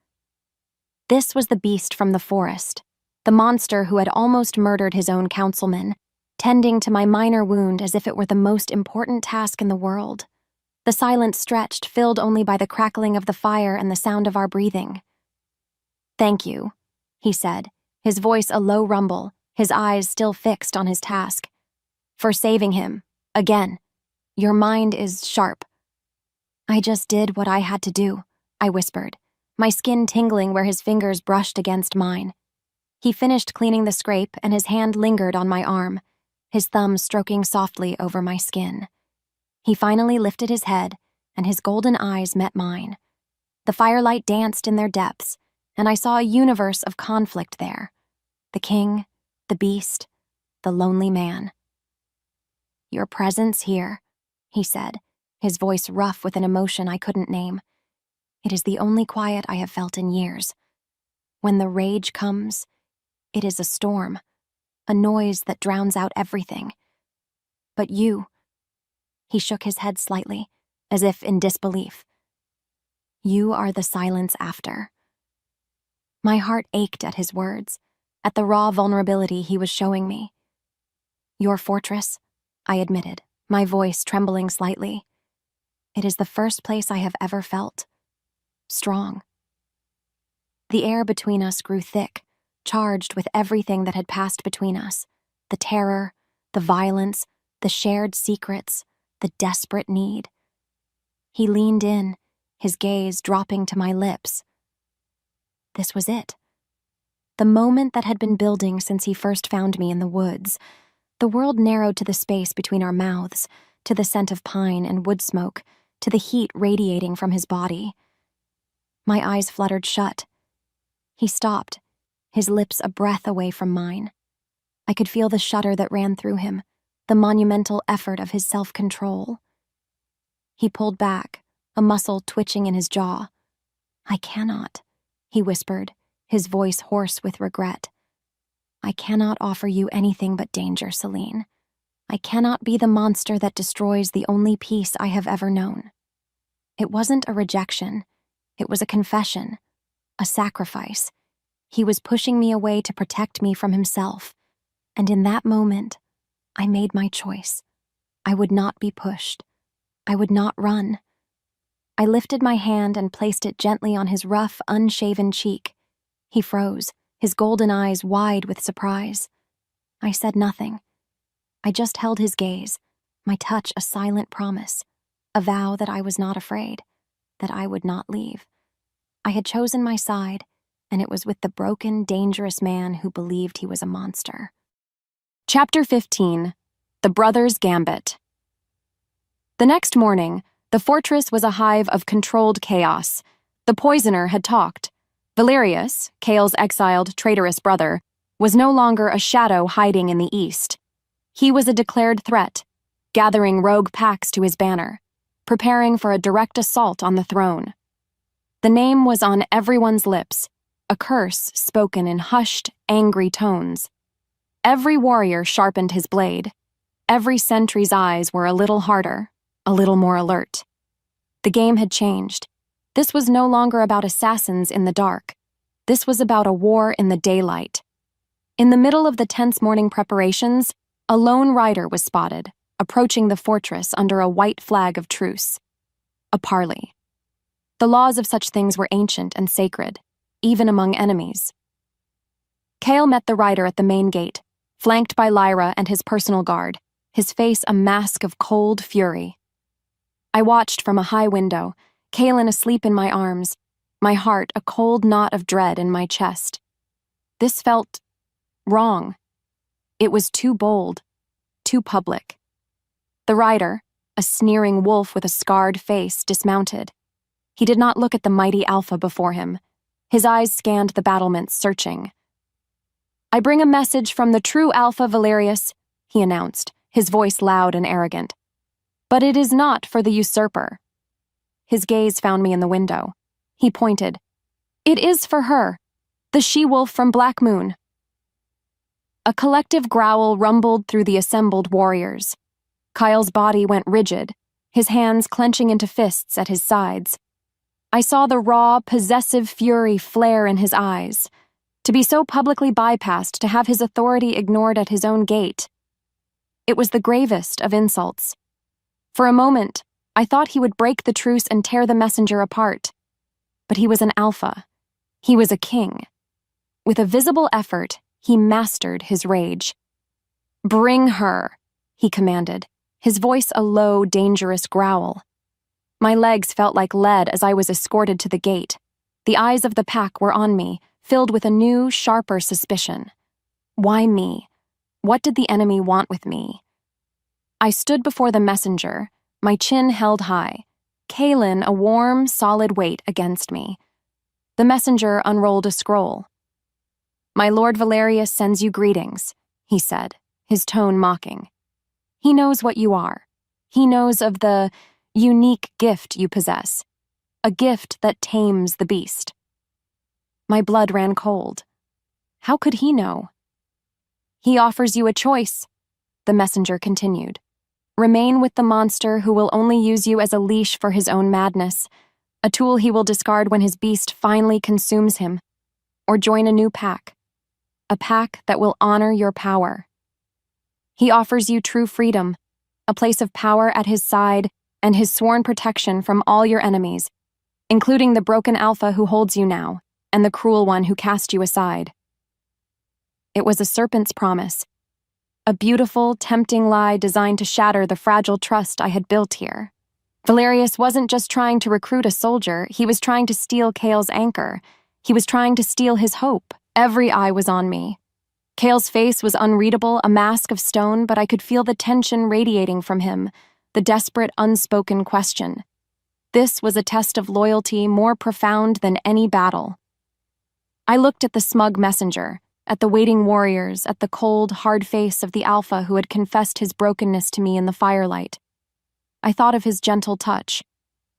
This was the beast from the forest, the monster who had almost murdered his own councilman, tending to my minor wound as if it were the most important task in the world. The silence stretched, filled only by the crackling of the fire and the sound of our breathing. "Thank you," he said, his voice a low rumble, his eyes still fixed on his task. "For saving him. Again. Your mind is sharp." "I just did what I had to do," I whispered, my skin tingling where his fingers brushed against mine. He finished cleaning the scrape, and his hand lingered on my arm, his thumb stroking softly over my skin. He finally lifted his head, and his golden eyes met mine. The firelight danced in their depths, and I saw a universe of conflict there. The king, the beast, the lonely man. "Your presence here," he said, his voice rough with an emotion I couldn't name. "It is the only quiet I have felt in years. When the rage comes, it is a storm, a noise that drowns out everything. But you," he shook his head slightly, as if in disbelief. "You are the silence after." My heart ached at his words, at the raw vulnerability he was showing me. "Your fortress," I admitted, my voice trembling slightly. "It is the first place I have ever felt strong." The air between us grew thick, charged with everything that had passed between us, the terror, the violence, the shared secrets, the desperate need. He leaned in, his gaze dropping to my lips. This was it. The moment that had been building since he first found me in the woods. The world narrowed to the space between our mouths, to the scent of pine and wood smoke, to the heat radiating from his body. My eyes fluttered shut. He stopped, his lips a breath away from mine. I could feel the shudder that ran through him, the monumental effort of his self-control. He pulled back, a muscle twitching in his jaw. "I cannot," he whispered, his voice hoarse with regret. "I cannot offer you anything but danger, Celine. I cannot be the monster that destroys the only peace I have ever known." It wasn't a rejection. It was a confession, a sacrifice. He was pushing me away to protect me from himself. And in that moment, I made my choice. I would not be pushed. I would not run. I lifted my hand and placed it gently on his rough, unshaven cheek. He froze, his golden eyes wide with surprise. I said nothing. I just held his gaze, my touch a silent promise, a vow that I was not afraid, that I would not leave. I had chosen my side, and it was with the broken, dangerous man who believed he was a monster. Chapter 15. The Brothers' Gambit. The next morning, the fortress was a hive of controlled chaos. The poisoner had talked. Valerius, Cale's exiled, traitorous brother, was no longer a shadow hiding in the east. He was a declared threat, gathering rogue packs to his banner, preparing for a direct assault on the throne. The name was on everyone's lips, a curse spoken in hushed, angry tones. Every warrior sharpened his blade. Every sentry's eyes were a little harder, a little more alert. The game had changed. This was no longer about assassins in the dark. This was about a war in the daylight. In the middle of the tense morning preparations, a lone rider was spotted, approaching the fortress under a white flag of truce. A parley. The laws of such things were ancient and sacred, even among enemies. Cale met the rider at the main gate, flanked by Lyra and his personal guard, his face a mask of cold fury. I watched from a high window, Calen asleep in my arms, my heart a cold knot of dread in my chest. This felt wrong. It was too bold, too public. The rider, a sneering wolf with a scarred face, dismounted. He did not look at the mighty alpha before him. His eyes scanned the battlements, searching. "I bring a message from the true Alpha Valerius," he announced, his voice loud and arrogant. "But it is not for the usurper." His gaze found me in the window. He pointed. "It is for her, the she-wolf from Black Moon." A collective growl rumbled through the assembled warriors. Kyle's body went rigid, his hands clenching into fists at his sides. I saw the raw, possessive fury flare in his eyes. To be so publicly bypassed, to have his authority ignored at his own gate. It was the gravest of insults. For a moment, I thought he would break the truce and tear the messenger apart. But he was an alpha. He was a king. With a visible effort, he mastered his rage. "Bring her," he commanded, his voice a low, dangerous growl. My legs felt like lead as I was escorted to the gate. The eyes of the pack were on me, filled with a new, sharper suspicion. Why me? What did the enemy want with me? I stood before the messenger, my chin held high, Kaelin a warm, solid weight against me. The messenger unrolled a scroll. "My Lord Valerius sends you greetings," he said, his tone mocking. "He knows what you are. He knows of the unique gift you possess, a gift that tames the beast." My blood ran cold. How could he know? "He offers you a choice," the messenger continued. "Remain with the monster who will only use you as a leash for his own madness, a tool he will discard when his beast finally consumes him, or join a new pack, a pack that will honor your power. He offers you true freedom, a place of power at his side, and his sworn protection from all your enemies, including the broken alpha who holds you now, and the cruel one who cast you aside." It was a serpent's promise, a beautiful, tempting lie designed to shatter the fragile trust I had built here. Valerius wasn't just trying to recruit a soldier, he was trying to steal Kael's anchor. He was trying to steal his hope. Every eye was on me. Kael's face was unreadable, a mask of stone, but I could feel the tension radiating from him, the desperate, unspoken question. This was a test of loyalty more profound than any battle. I looked at the smug messenger, at the waiting warriors, at the cold, hard face of the alpha who had confessed his brokenness to me in the firelight. I thought of his gentle touch.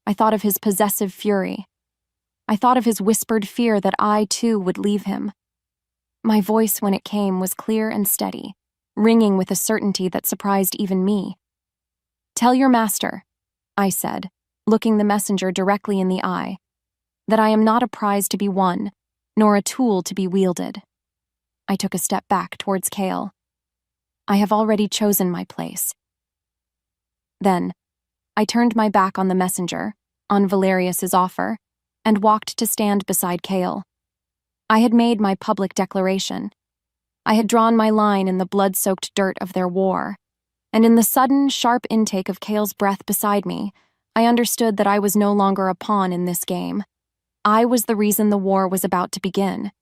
I thought of his possessive fury. I thought of his whispered fear that I, too, would leave him. My voice, when it came, was clear and steady, ringing with a certainty that surprised even me. "Tell your master," I said, looking the messenger directly in the eye, "that I am not a prize to be won, nor a tool to be wielded." I took a step back towards Kael. "I have already chosen my place." Then, I turned my back on the messenger, on Valerius's offer, and walked to stand beside Kael. I had made my public declaration. I had drawn my line in the blood-soaked dirt of their war, and in the sudden, sharp intake of Kael's breath beside me, I understood that I was no longer a pawn in this game. I was the reason the war was about to begin.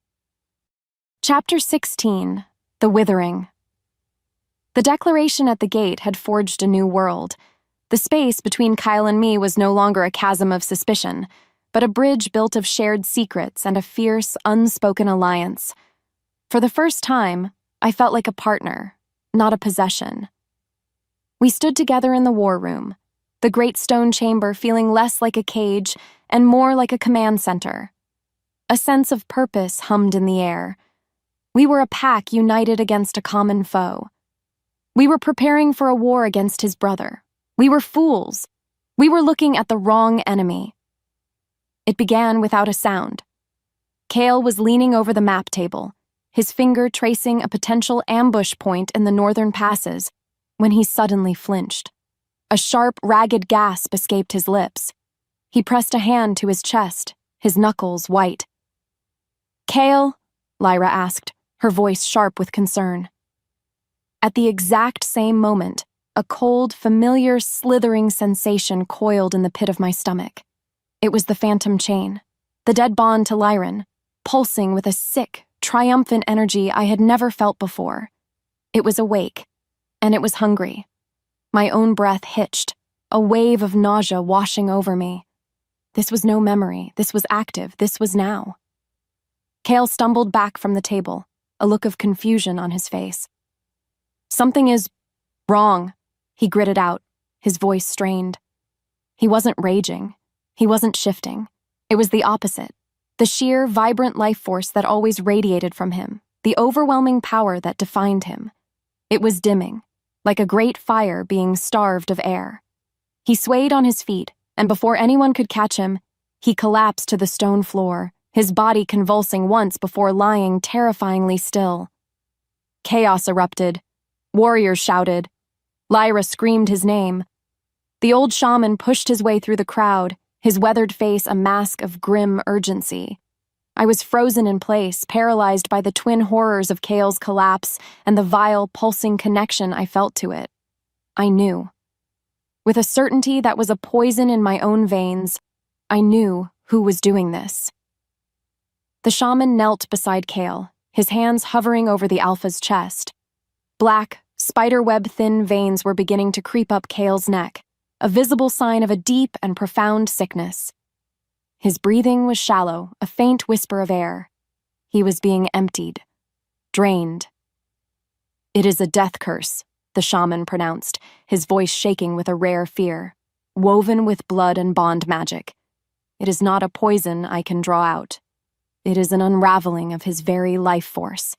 Chapter 16: The Withering. The declaration at the gate had forged a new world. The space between Kyle and me was no longer a chasm of suspicion, but a bridge built of shared secrets and a fierce, unspoken alliance. For the first time, I felt like a partner, not a possession. We stood together in the war room, the great stone chamber feeling less like a cage and more like a command center. A sense of purpose hummed in the air. We were a pack united against a common foe. We were preparing for a war against his brother. We were fools. We were looking at the wrong enemy. It began without a sound. Kael was leaning over the map table, his finger tracing a potential ambush point in the northern passes, when he suddenly flinched. A sharp, ragged gasp escaped his lips. He pressed a hand to his chest, his knuckles white. "Kael?" Lyra asked, her voice sharp with concern. At the exact same moment, a cold, familiar, slithering sensation coiled in the pit of my stomach. It was the phantom chain, the dead bond to Lyran, pulsing with a sick, triumphant energy I had never felt before. It was awake, and it was hungry. My own breath hitched, a wave of nausea washing over me. This was no memory, this was active, this was now. Kael stumbled back from the table, a look of confusion on his face. "Something is wrong," he gritted out, his voice strained. He wasn't raging. He wasn't shifting. It was the opposite. The sheer, vibrant life force that always radiated from him, the overwhelming power that defined him. It was dimming, like a great fire being starved of air. He swayed on his feet, and before anyone could catch him, he collapsed to the stone floor, his body convulsing once before lying terrifyingly still. Chaos erupted. Warriors shouted. Lyra screamed his name. The old shaman pushed his way through the crowd, his weathered face a mask of grim urgency. I was frozen in place, paralyzed by the twin horrors of Kale's collapse and the vile, pulsing connection I felt to it. I knew. With a certainty that was a poison in my own veins, I knew who was doing this. The shaman knelt beside Kale, his hands hovering over the alpha's chest. Black, spiderweb-thin veins were beginning to creep up Kale's neck, a visible sign of a deep and profound sickness. His breathing was shallow, a faint whisper of air. He was being emptied, drained. "It is a death curse," the shaman pronounced, his voice shaking with a rare fear, "woven with blood and bond magic. It is not a poison I can draw out. It is an unraveling of his very life force."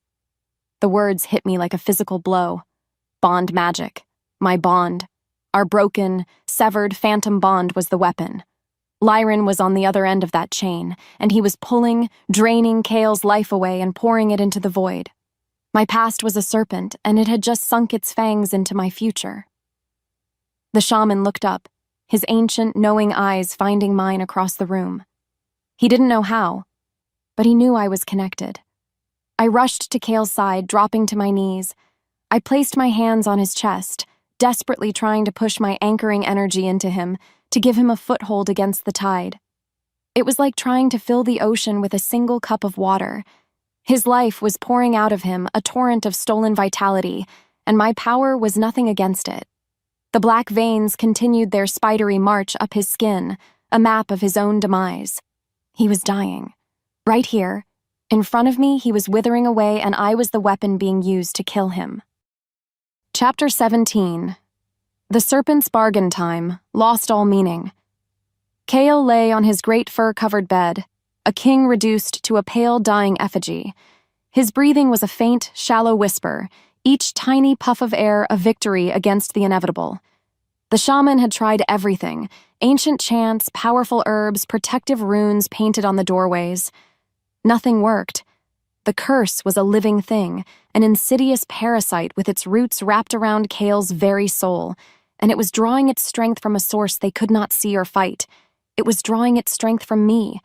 The words hit me like a physical blow. Bond magic. My bond. Our broken, severed phantom bond was the weapon. Lycan was on the other end of that chain, and he was pulling, draining Kale's life away and pouring it into the void. My past was a serpent, and it had just sunk its fangs into my future. The shaman looked up, his ancient, knowing eyes finding mine across the room. He didn't know how, but he knew I was connected. I rushed to Kale's side, dropping to my knees. I placed my hands on his chest, desperately trying to push my anchoring energy into him, to give him a foothold against the tide. It was like trying to fill the ocean with a single cup of water. His life was pouring out of him, a torrent of stolen vitality, and my power was nothing against it. The black veins continued their spidery march up his skin, a map of his own demise. He was dying. Right here, in front of me, he was withering away, and I was the weapon being used to kill him. Chapter 17. The Serpent's Bargain Time lost all meaning. Kale lay on his great fur-covered bed, a king reduced to a pale, dying effigy. His breathing was a faint, shallow whisper, each tiny puff of air a victory against the inevitable. The shaman had tried everything: ancient chants, powerful herbs, protective runes painted on the doorways. Nothing worked. The curse was a living thing, an insidious parasite with its roots wrapped around Kale's very soul, and it was drawing its strength from a source they could not see or fight. It was drawing its strength from me.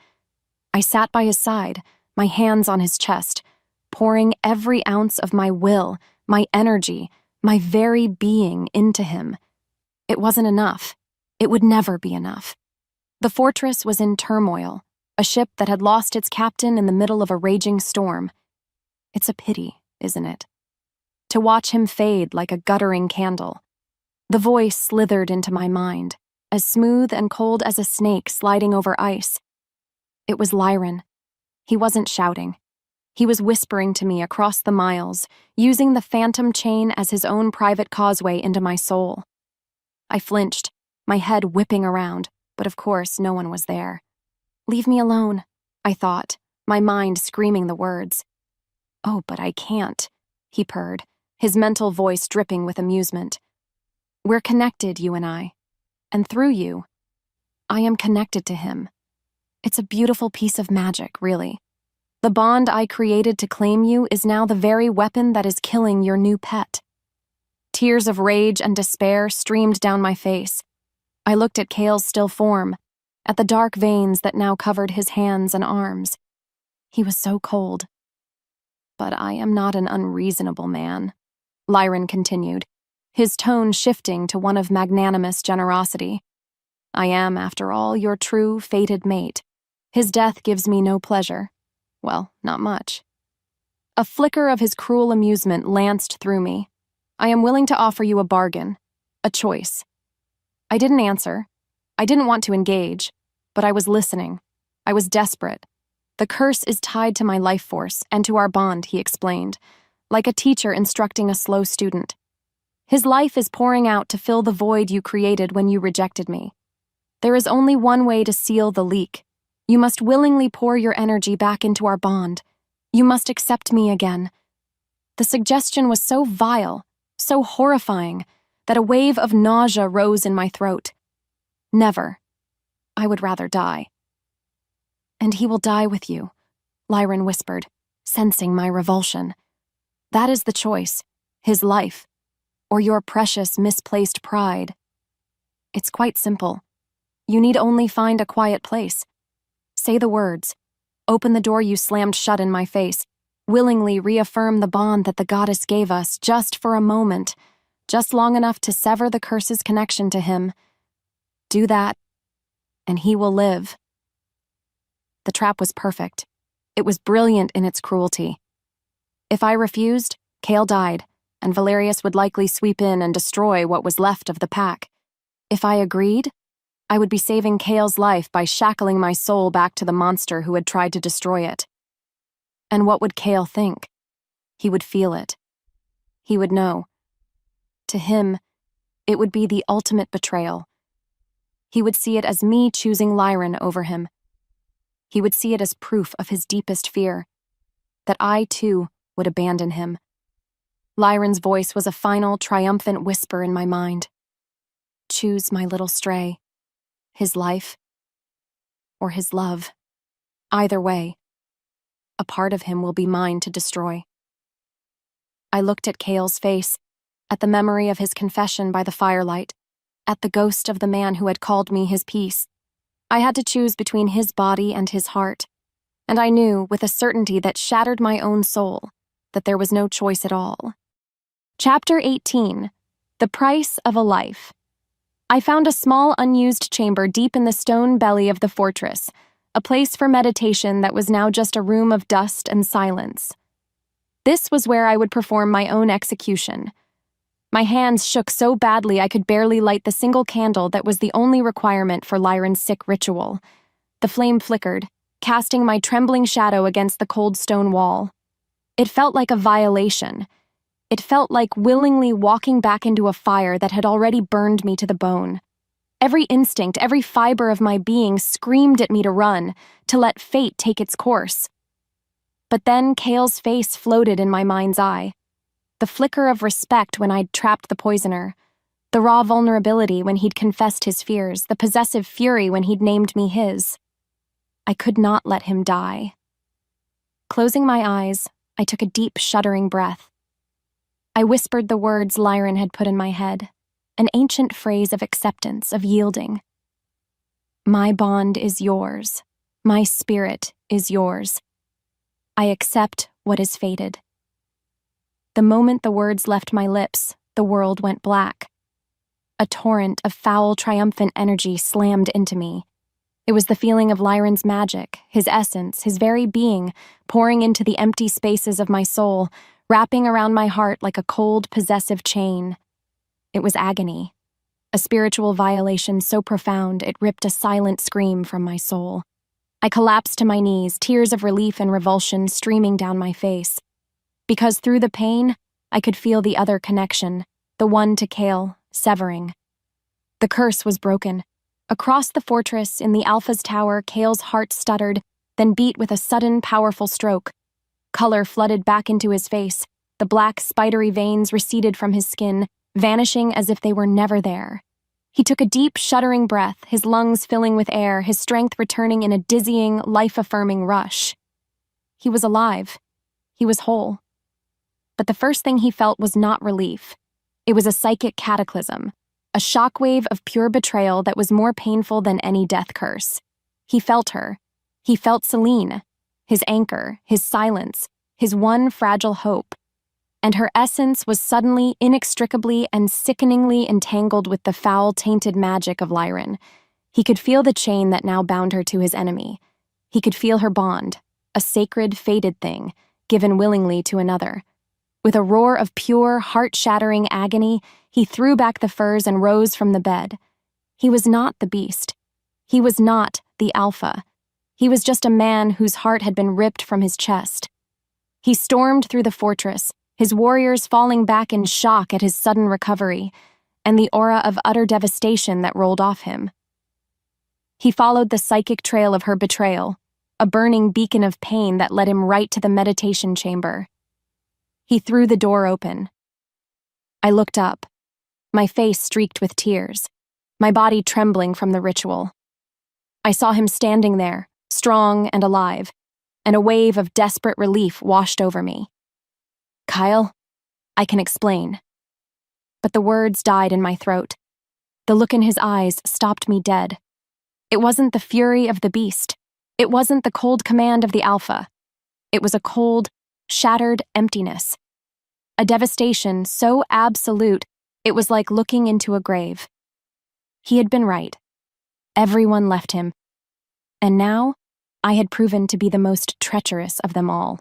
I sat by his side, my hands on his chest, pouring every ounce of my will, my energy, my very being into him. It wasn't enough. It would never be enough. The fortress was in turmoil, a ship that had lost its captain in the middle of a raging storm. It's a pity, isn't it? To watch him fade like a guttering candle. The voice slithered into my mind, as smooth and cold as a snake sliding over ice. It was Lycan. He wasn't shouting. He was whispering to me across the miles, using the phantom chain as his own private causeway into my soul. I flinched, my head whipping around, but of course no one was there. "Leave me alone," I thought, my mind screaming the words. "Oh, but I can't," he purred, his mental voice dripping with amusement. "We're connected, you and I. And through you, I am connected to him. It's a beautiful piece of magic, really. The bond I created to claim you is now the very weapon that is killing your new pet." Tears of rage and despair streamed down my face. I looked at Kale's still form, at the dark veins that now covered his hands and arms. He was so cold. "But I am not an unreasonable man," Lycan continued, his tone shifting to one of magnanimous generosity. "I am, after all, your true, fated mate. His death gives me no pleasure. Well, not much." A flicker of his cruel amusement lanced through me. "I am willing to offer you a bargain, a choice." I didn't answer. I didn't want to engage, but I was listening. I was desperate. The curse is tied to my life force and to our bond, he explained, like a teacher instructing a slow student. His life is pouring out to fill the void you created when you rejected me. There is only one way to seal the leak. You must willingly pour your energy back into our bond. You must accept me again. The suggestion was so vile, so horrifying, that a wave of nausea rose in my throat. Never. I would rather die. And he will die with you, Lycan whispered, sensing my revulsion. That is the choice, his life, or your precious misplaced pride. It's quite simple. You need only find a quiet place. Say the words. Open the door you slammed shut in my face. Willingly reaffirm the bond that the goddess gave us just for a moment, just long enough to sever the curse's connection to him. Do that, and he will live. The trap was perfect. It was brilliant in its cruelty. If I refused, Kale died, and Valerius would likely sweep in and destroy what was left of the pack. If I agreed, I would be saving Kale's life by shackling my soul back to the monster who had tried to destroy it. And what would Kale think? He would feel it. He would know. To him, it would be the ultimate betrayal. He would see it as me choosing Lycan over him. He would see it as proof of his deepest fear, that I, too, would abandon him. Lycan's voice was a final, triumphant whisper in my mind. Choose my little stray. His life, or his love. Either way, a part of him will be mine to destroy. I looked at Kale's face, at the memory of his confession by the firelight, at the ghost of the man who had called me his peace. I had to choose between his body and his heart, and I knew, with a certainty that shattered my own soul, that there was no choice at all. Chapter 18. The Price of a Life. I found a small unused chamber deep in the stone belly of the fortress, a place for meditation that was now just a room of dust and silence. This was where I would perform my own execution. My hands shook so badly I could barely light the single candle that was the only requirement for Lycan's sick ritual. The flame flickered, casting my trembling shadow against the cold stone wall. It felt like a violation. It felt like willingly walking back into a fire that had already burned me to the bone. Every instinct, every fiber of my being screamed at me to run, to let fate take its course. But then Kale's face floated in my mind's eye. The flicker of respect when I'd trapped the poisoner, the raw vulnerability when he'd confessed his fears, the possessive fury when he'd named me his. I could not let him die. Closing my eyes, I took a deep, shuddering breath. I whispered the words Lycan had put in my head, an ancient phrase of acceptance, of yielding. My bond is yours. My spirit is yours. I accept what is fated. The moment the words left my lips, the world went black. A torrent of foul, triumphant energy slammed into me. It was the feeling of Lycan's magic, his essence, his very being, pouring into the empty spaces of my soul, wrapping around my heart like a cold, possessive chain. It was agony, a spiritual violation so profound it ripped a silent scream from my soul. I collapsed to my knees, tears of relief and revulsion streaming down my face. Because through the pain, I could feel the other connection, the one to Kale, severing. The curse was broken. Across the fortress, in the Alpha's tower, Kale's heart stuttered, then beat with a sudden, powerful stroke. Color flooded back into his face. The black, spidery veins receded from his skin, vanishing as if they were never there. He took a deep, shuddering breath, his lungs filling with air, his strength returning in a dizzying, life-affirming rush. He was alive. He was whole. But the first thing he felt was not relief. It was a psychic cataclysm, a shockwave of pure betrayal that was more painful than any death curse. He felt her. He felt Celine, his anchor, his silence, his one fragile hope. And her essence was suddenly, inextricably, and sickeningly entangled with the foul, tainted magic of Lycan. He could feel the chain that now bound her to his enemy. He could feel her bond, a sacred, fated thing, given willingly to another. With a roar of pure, heart-shattering agony, he threw back the furs and rose from the bed. He was not the beast. He was not the Alpha. He was just a man whose heart had been ripped from his chest. He stormed through the fortress, his warriors falling back in shock at his sudden recovery, and the aura of utter devastation that rolled off him. He followed the psychic trail of her betrayal, a burning beacon of pain that led him right to the meditation chamber. He threw the door open. I looked up, my face streaked with tears, my body trembling from the ritual. I saw him standing there, strong and alive, and a wave of desperate relief washed over me. "Kyle, I can explain." But the words died in my throat. The look in his eyes stopped me dead. It wasn't the fury of the beast. It wasn't the cold command of the alpha. It was a cold, shattered emptiness. A devastation so absolute, it was like looking into a grave. He had been right. Everyone left him. And now, I had proven to be the most treacherous of them all.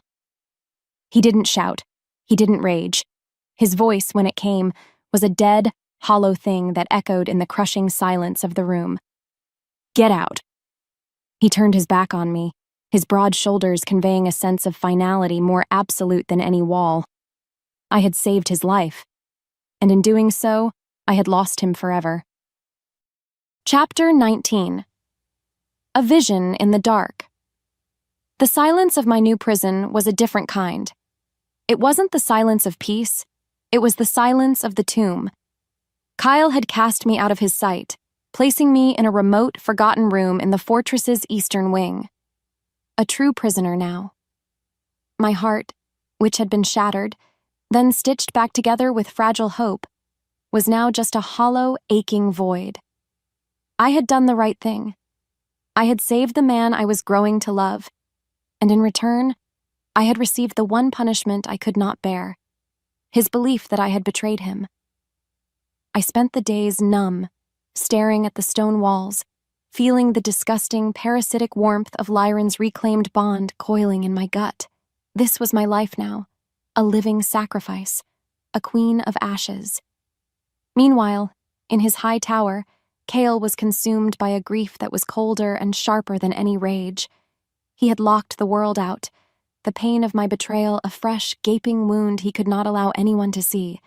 He didn't shout. He didn't rage. His voice, when it came, was a dead, hollow thing that echoed in the crushing silence of the room. "Get out." He turned his back on me, his broad shoulders conveying a sense of finality more absolute than any wall. I had saved his life, and in doing so, I had lost him forever. Chapter 19. A Vision in the Dark. The silence of my new prison was a different kind. It wasn't the silence of peace, it was the silence of the tomb. Kyle had cast me out of his sight, placing me in a remote, forgotten room in the fortress's eastern wing. A true prisoner now. My heart, which had been shattered, then stitched back together with fragile hope, was now just a hollow, aching void. I had done the right thing. I had saved the man I was growing to love, and in return, I had received the one punishment I could not bear, his belief that I had betrayed him. I spent the days numb, staring at the stone walls, feeling the disgusting, parasitic warmth of Lyran's reclaimed bond coiling in my gut. This was my life now, a living sacrifice, a queen of ashes. Meanwhile, in his high tower, Cale was consumed by a grief that was colder and sharper than any rage. He had locked the world out, the pain of my betrayal a fresh, gaping wound he could not allow anyone to see.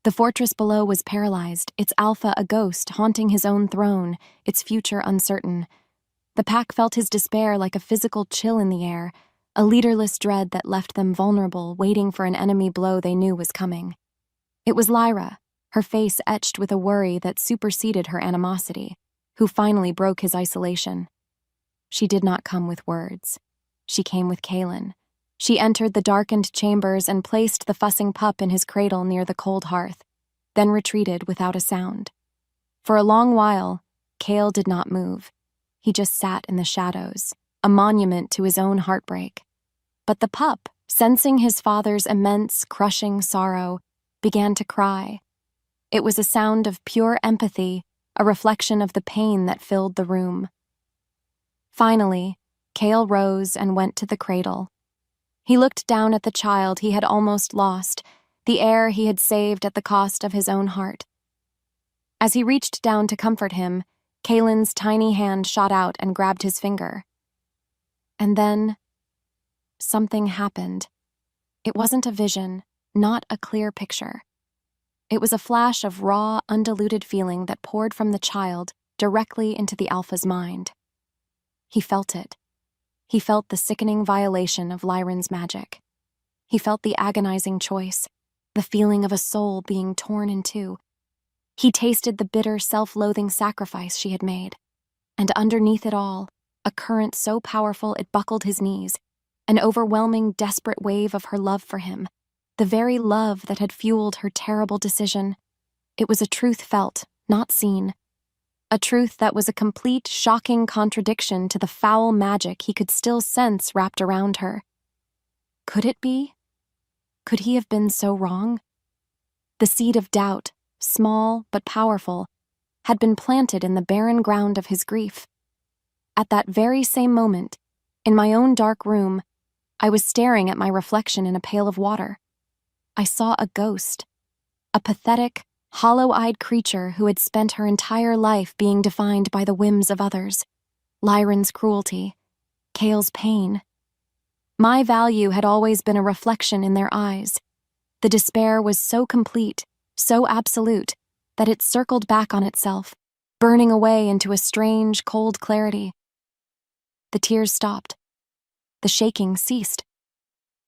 The fortress below was paralyzed, its alpha a ghost haunting his own throne, its future uncertain. The pack felt his despair like a physical chill in the air, a leaderless dread that left them vulnerable, waiting for an enemy blow they knew was coming. It was Lyra, her face etched with a worry that superseded her animosity, who finally broke his isolation. She did not come with words. She came with Kalen. She entered the darkened chambers and placed the fussing pup in his cradle near the cold hearth, then retreated without a sound. For a long while, Cale did not move. He just sat in the shadows, a monument to his own heartbreak. But the pup, sensing his father's immense, crushing sorrow, began to cry. It was a sound of pure empathy, a reflection of the pain that filled the room. Finally, Cale rose and went to the cradle. He looked down at the child he had almost lost, the heir he had saved at the cost of his own heart. As he reached down to comfort him, Kalen's tiny hand shot out and grabbed his finger. And then, something happened. It wasn't a vision, not a clear picture. It was a flash of raw, undiluted feeling that poured from the child directly into the alpha's mind. He felt it. He felt the sickening violation of Lyran's magic. He felt the agonizing choice, the feeling of a soul being torn in two. He tasted the bitter, self-loathing sacrifice she had made. And underneath it all, a current so powerful it buckled his knees, an overwhelming, desperate wave of her love for him, the very love that had fueled her terrible decision. It was a truth felt, not seen. A truth that was a complete, shocking contradiction to the foul magic he could still sense wrapped around her. Could it be? Could he have been so wrong? The seed of doubt, small but powerful, had been planted in the barren ground of his grief. At that very same moment, in my own dark room, I was staring at my reflection in a pail of water. I saw a ghost, a pathetic, hollow-eyed creature who had spent her entire life being defined by the whims of others, Lyran's cruelty, Kale's pain. My value had always been a reflection in their eyes. The despair was so complete, so absolute, that it circled back on itself, burning away into a strange, cold clarity. The tears stopped. The shaking ceased.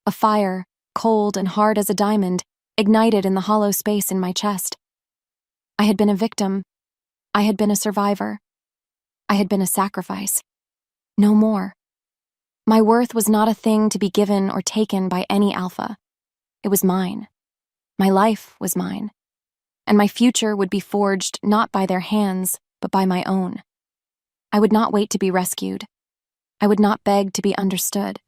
A fire, cold and hard as a diamond, ignited in the hollow space in my chest. I had been a victim. I had been a survivor. I had been a sacrifice. No more. My worth was not a thing to be given or taken by any alpha. It was mine. My life was mine. And my future would be forged not by their hands, but by my own. I would not wait to be rescued. I would not beg to be understood.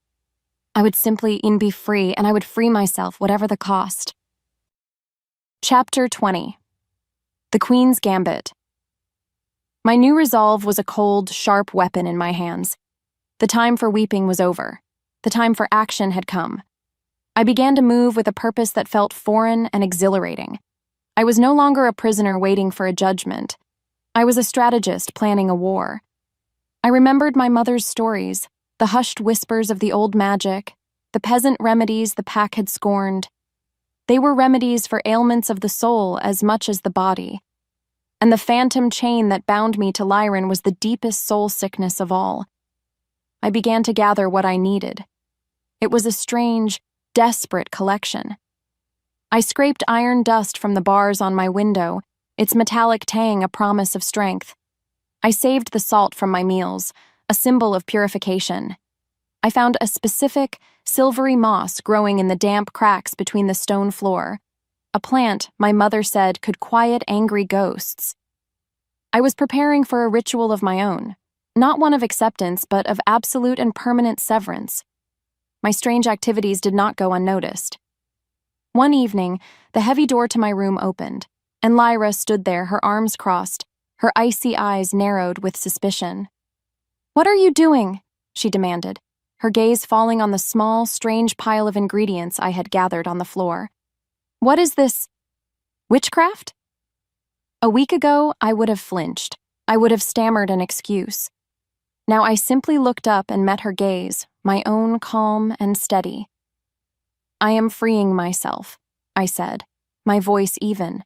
I would simply be free, and I would free myself, whatever the cost. Chapter 20. The Queen's Gambit. My new resolve was a cold, sharp weapon in my hands. The time for weeping was over. The time for action had come. I began to move with a purpose that felt foreign and exhilarating. I was no longer a prisoner waiting for a judgment. I was a strategist planning a war. I remembered my mother's stories, the hushed whispers of the old magic, the peasant remedies the pack had scorned. They were remedies for ailments of the soul as much as the body. And the phantom chain that bound me to Lycan was the deepest soul sickness of all. I began to gather what I needed. It was a strange, desperate collection. I scraped iron dust from the bars on my window, its metallic tang a promise of strength. I saved the salt from my meals, a symbol of purification. I found a specific, silvery moss growing in the damp cracks between the stone floor, a plant my mother said could quiet angry ghosts. I was preparing for a ritual of my own, not one of acceptance, but of absolute and permanent severance. My strange activities did not go unnoticed. One evening, the heavy door to my room opened, and Lyra stood there, her arms crossed, her icy eyes narrowed with suspicion. "What are you doing?" she demanded, her gaze falling on the small, strange pile of ingredients I had gathered on the floor. "What is this? Witchcraft?" A week ago, I would have flinched. I would have stammered an excuse. Now I simply looked up and met her gaze, my own calm and steady. "I am freeing myself," I said, my voice even.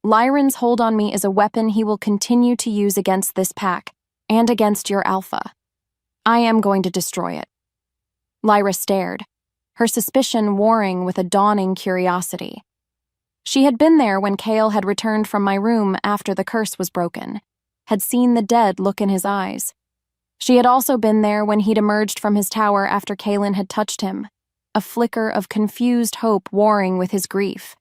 "Lycan's hold on me is a weapon he will continue to use against this pack, and against your alpha. I am going to destroy it." Lyra stared, her suspicion warring with a dawning curiosity. She had been there when Kale had returned from my room after the curse was broken, had seen the dead look in his eyes. She had also been there when he'd emerged from his tower after Kalen had touched him, a flicker of confused hope warring with his grief.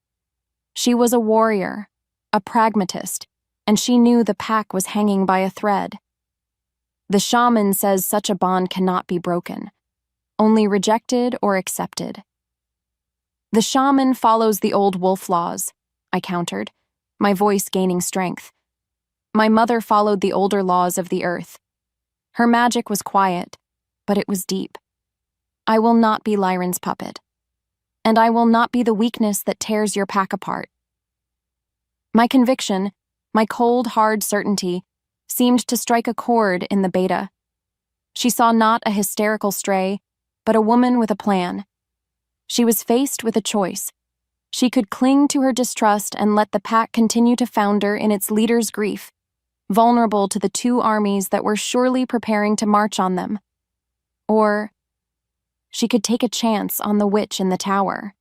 She was a warrior, a pragmatist, and she knew the pack was hanging by a thread. The shaman says such a bond cannot be broken, only rejected or accepted. "The shaman follows the old wolf laws," I countered, my voice gaining strength. "My mother followed the older laws of the earth. Her magic was quiet, but it was deep. I will not be Lycan's puppet, and I will not be the weakness that tears your pack apart." My conviction, my cold, hard certainty, seemed to strike a chord in the beta. She saw not a hysterical stray, but a woman with a plan. She was faced with a choice. She could cling to her distrust and let the pack continue to founder in its leader's grief, vulnerable to the two armies that were surely preparing to march on them. Or she could take a chance on the witch in the tower.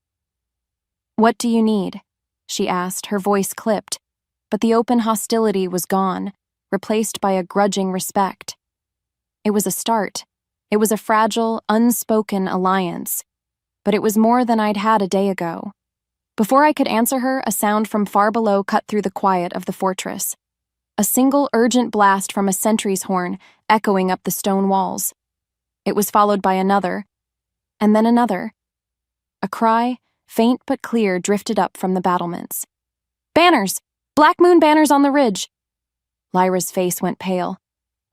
"What do you need?" she asked, her voice clipped, but the open hostility was gone, replaced by a grudging respect. It was a start. It was a fragile, unspoken alliance, but it was more than I'd had a day ago. Before I could answer her, a sound from far below cut through the quiet of the fortress. A single urgent blast from a sentry's horn echoing up the stone walls. It was followed by another, and then another. A cry, faint but clear, drifted up from the battlements. "Banners! Black moon banners on the ridge!" Lyra's face went pale.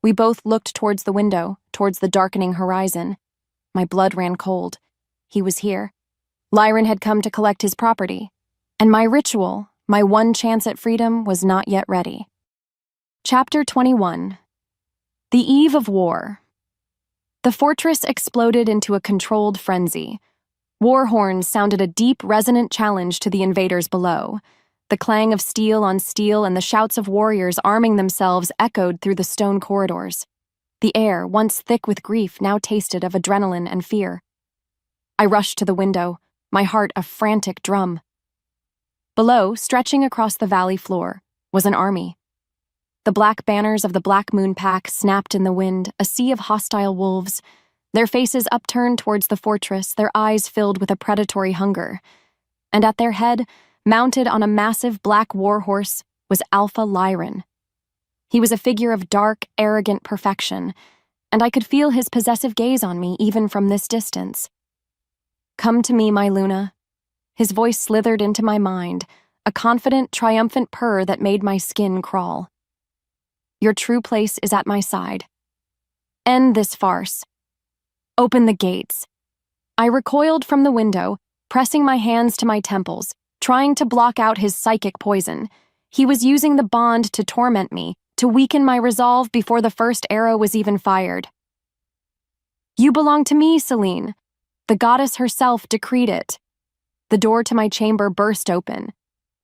We both looked towards the window, towards the darkening horizon. My blood ran cold. He was here. Lycan had come to collect his property, and my ritual, my one chance at freedom, was not yet ready. Chapter 21. The Eve of War. The fortress exploded into a controlled frenzy. War horns sounded a deep, resonant challenge to the invaders below. The clang of steel on steel and the shouts of warriors arming themselves echoed through the stone corridors. The air, once thick with grief, now tasted of adrenaline and fear. I rushed to the window, my heart a frantic drum. Below, stretching across the valley floor, was an army. The black banners of the Black Moon Pack snapped in the wind, a sea of hostile wolves, their faces upturned towards the fortress, their eyes filled with a predatory hunger. And at their head, mounted on a massive black warhorse, was Alpha Lycan. He was a figure of dark, arrogant perfection, and I could feel his possessive gaze on me even from this distance. "Come to me, my Luna." His voice slithered into my mind, a confident, triumphant purr that made my skin crawl. "Your true place is at my side. End this farce. Open the gates." I recoiled from the window, pressing my hands to my temples, trying to block out his psychic poison. He was using the bond to torment me, to weaken my resolve before the first arrow was even fired. "You belong to me, Celine. The goddess herself decreed it." The door to my chamber burst open.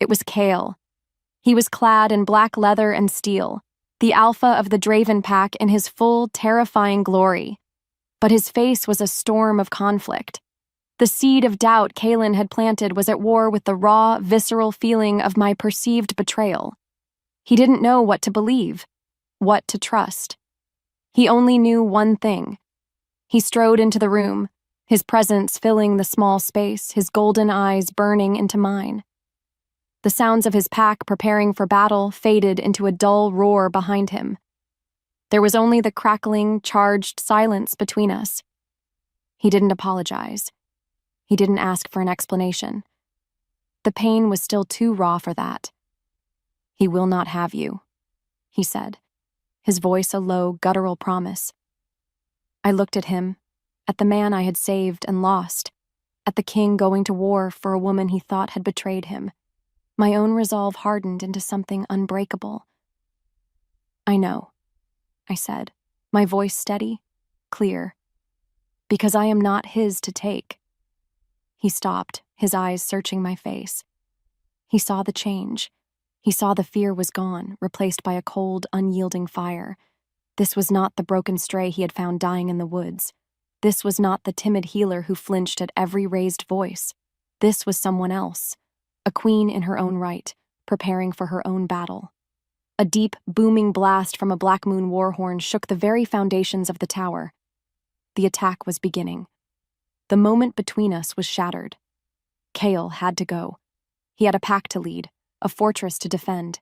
It was Kale. He was clad in black leather and steel, the alpha of the Draven Pack in his full, terrifying glory. But his face was a storm of conflict. The seed of doubt Kalen had planted was at war with the raw, visceral feeling of my perceived betrayal. He didn't know what to believe, what to trust. He only knew one thing. He strode into the room, his presence filling the small space, his golden eyes burning into mine. The sounds of his pack preparing for battle faded into a dull roar behind him. There was only the crackling, charged silence between us. He didn't apologize. He didn't ask for an explanation. The pain was still too raw for that. "He will not have you," he said, his voice a low, guttural promise. I looked at him, at the man I had saved and lost, at the king going to war for a woman he thought had betrayed him. My own resolve hardened into something unbreakable. "I know," I said, my voice steady, clear, "because I am not his to take." He stopped, his eyes searching my face. He saw the change. He saw the fear was gone, replaced by a cold, unyielding fire. This was not the broken stray he had found dying in the woods. This was not the timid healer who flinched at every raised voice. This was someone else, a queen in her own right, preparing for her own battle. A deep, booming blast from a Black Moon war horn shook the very foundations of the tower. The attack was beginning. The moment between us was shattered. Kale had to go. He had a pack to lead, a fortress to defend.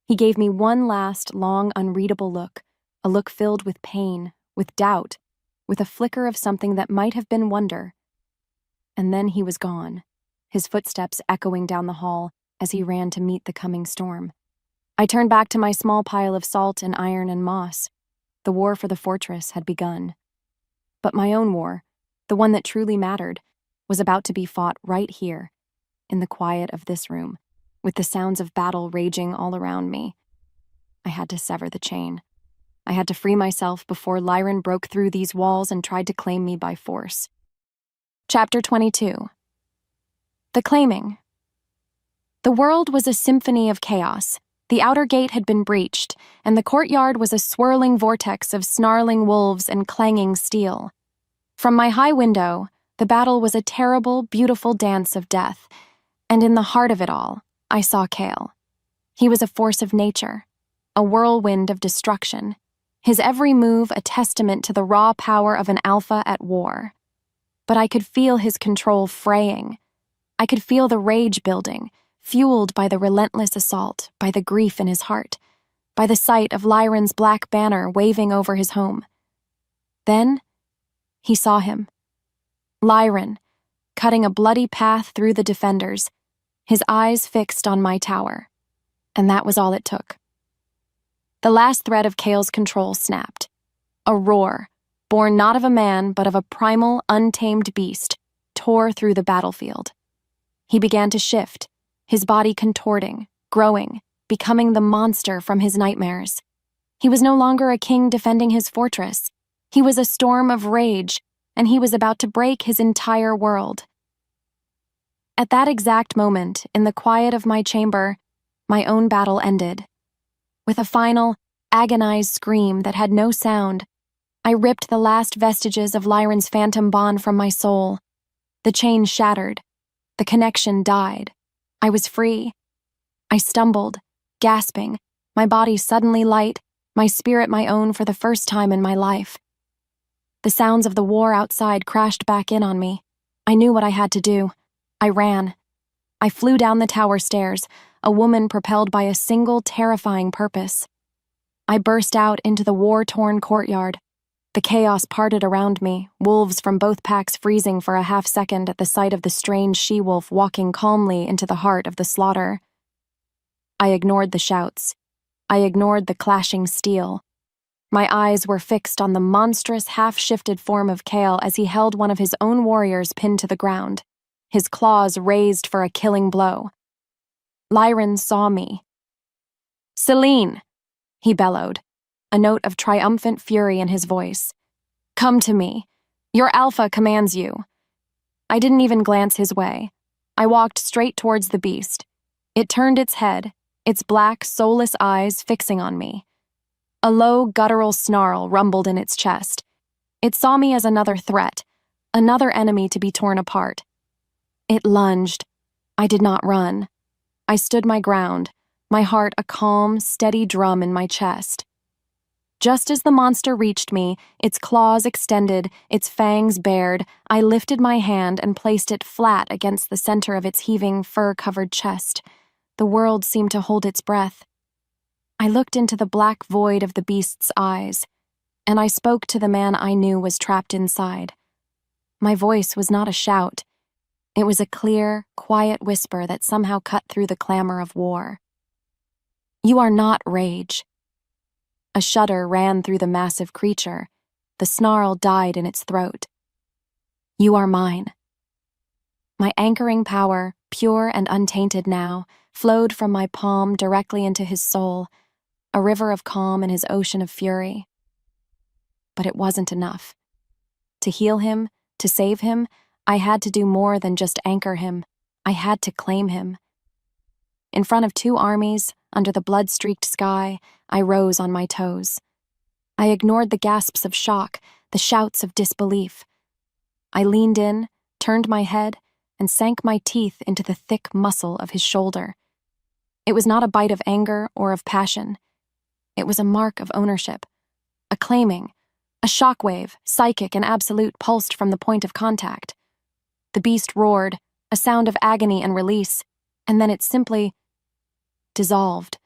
He gave me one last, long, unreadable look, a look filled with pain, with doubt, with a flicker of something that might have been wonder. And then he was gone, his footsteps echoing down the hall as he ran to meet the coming storm. I turned back to my small pile of salt and iron and moss. The war for the fortress had begun. But my own war, the one that truly mattered, was about to be fought right here, in the quiet of this room, with the sounds of battle raging all around me. I had to sever the chain. I had to free myself before Lycan broke through these walls and tried to claim me by force. Chapter 22. The Claiming. The world was a symphony of chaos. The outer gate had been breached, and the courtyard was a swirling vortex of snarling wolves and clanging steel. From my high window, the battle was a terrible, beautiful dance of death, and in the heart of it all, I saw Kale. He was a force of nature, a whirlwind of destruction, his every move a testament to the raw power of an alpha at war. But I could feel his control fraying. I could feel the rage building, fueled by the relentless assault, by the grief in his heart, by the sight of Lycan's black banner waving over his home. Then, he saw him. Lycan, cutting a bloody path through the defenders, his eyes fixed on my tower. And that was all it took. The last thread of Kale's control snapped. A roar, born not of a man but of a primal, untamed beast, tore through the battlefield. He began to shift, his body contorting, growing, becoming the monster from his nightmares. He was no longer a king defending his fortress. He was a storm of rage, and he was about to break his entire world. At that exact moment, in the quiet of my chamber, my own battle ended. With a final, agonized scream that had no sound, I ripped the last vestiges of Lyran's phantom bond from my soul. The chain shattered. The connection died. I was free. I stumbled, gasping, my body suddenly light, my spirit my own for the first time in my life. The sounds of the war outside crashed back in on me. I knew what I had to do. I ran. I flew down the tower stairs, a woman propelled by a single terrifying purpose. I burst out into the war-torn courtyard. The chaos parted around me, wolves from both packs freezing for a half-second at the sight of the strange she-wolf walking calmly into the heart of the slaughter. I ignored the shouts. I ignored the clashing steel. My eyes were fixed on the monstrous, half-shifted form of Kale as he held one of his own warriors pinned to the ground, his claws raised for a killing blow. Lyran saw me. "Celine!" he bellowed, a note of triumphant fury in his voice. "Come to me. Your alpha commands you." I didn't even glance his way. I walked straight towards the beast. It turned its head, its black, soulless eyes fixing on me. A low, guttural snarl rumbled in its chest. It saw me as another threat, another enemy to be torn apart. It lunged. I did not run. I stood my ground, my heart a calm, steady drum in my chest. Just as the monster reached me, its claws extended, its fangs bared, I lifted my hand and placed it flat against the center of its heaving, fur-covered chest. The world seemed to hold its breath. I looked into the black void of the beast's eyes, and I spoke to the man I knew was trapped inside. My voice was not a shout. It was a clear, quiet whisper that somehow cut through the clamor of war. "You are not rage." A shudder ran through the massive creature. The snarl died in its throat. "You are mine." My anchoring power, pure and untainted now, flowed from my palm directly into his soul, a river of calm in his ocean of fury. But it wasn't enough. To heal him, to save him, I had to do more than just anchor him. I had to claim him. In front of 2 armies, under the blood-streaked sky, I rose on my toes. I ignored the gasps of shock, the shouts of disbelief. I leaned in, turned my head, and sank my teeth into the thick muscle of his shoulder. It was not a bite of anger or of passion. It was a mark of ownership, a claiming, a shockwave, psychic and absolute, pulsed from the point of contact. The beast roared, a sound of agony and release, and then it simply dissolved.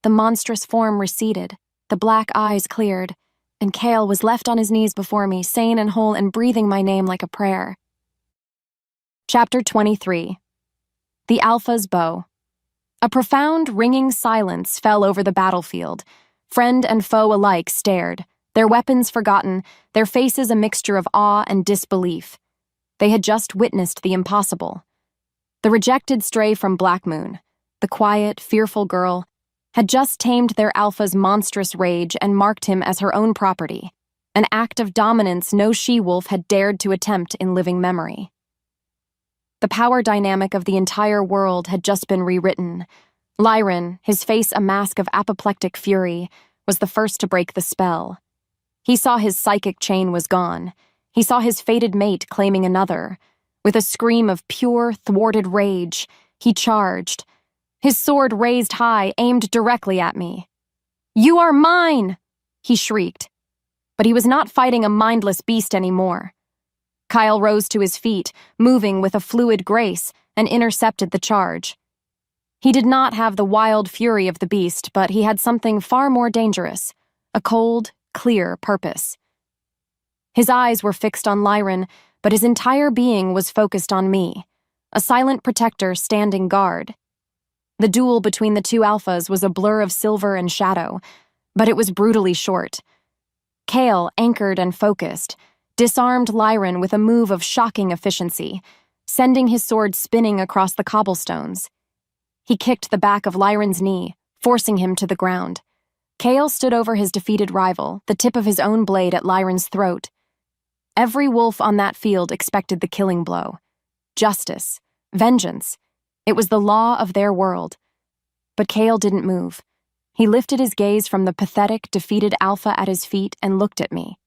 The monstrous form receded, the black eyes cleared, and Kale was left on his knees before me, sane and whole and breathing my name like a prayer. Chapter 23. The Alpha's Bow. A profound, ringing silence fell over the battlefield. Friend and foe alike stared, their weapons forgotten, their faces a mixture of awe and disbelief. They had just witnessed the impossible. The rejected stray from Black Moon, the quiet, fearful girl, had just tamed their alpha's monstrous rage and marked him as her own property, an act of dominance no she-wolf had dared to attempt in living memory. The power dynamic of the entire world had just been rewritten. Lyran, his face a mask of apoplectic fury, was the first to break the spell. He saw his psychic chain was gone. He saw his fated mate claiming another. With a scream of pure, thwarted rage, he charged. His sword raised high, aimed directly at me. "You are mine!" he shrieked. But he was not fighting a mindless beast anymore. Kyle rose to his feet, moving with a fluid grace, and intercepted the charge. He did not have the wild fury of the beast, but he had something far more dangerous, a cold, clear purpose. His eyes were fixed on Lyran, but his entire being was focused on me, a silent protector standing guard. The duel between the 2 alphas was a blur of silver and shadow, but it was brutally short. Kale, anchored and focused, disarmed Lyran with a move of shocking efficiency, sending his sword spinning across the cobblestones. He kicked the back of Lyran's knee, forcing him to the ground. Kale stood over his defeated rival, the tip of his own blade at Lyran's throat. Every wolf on that field expected the killing blow. Justice. Vengeance. It was the law of their world. But Kale didn't move. He lifted his gaze from the pathetic, defeated alpha at his feet and looked at me.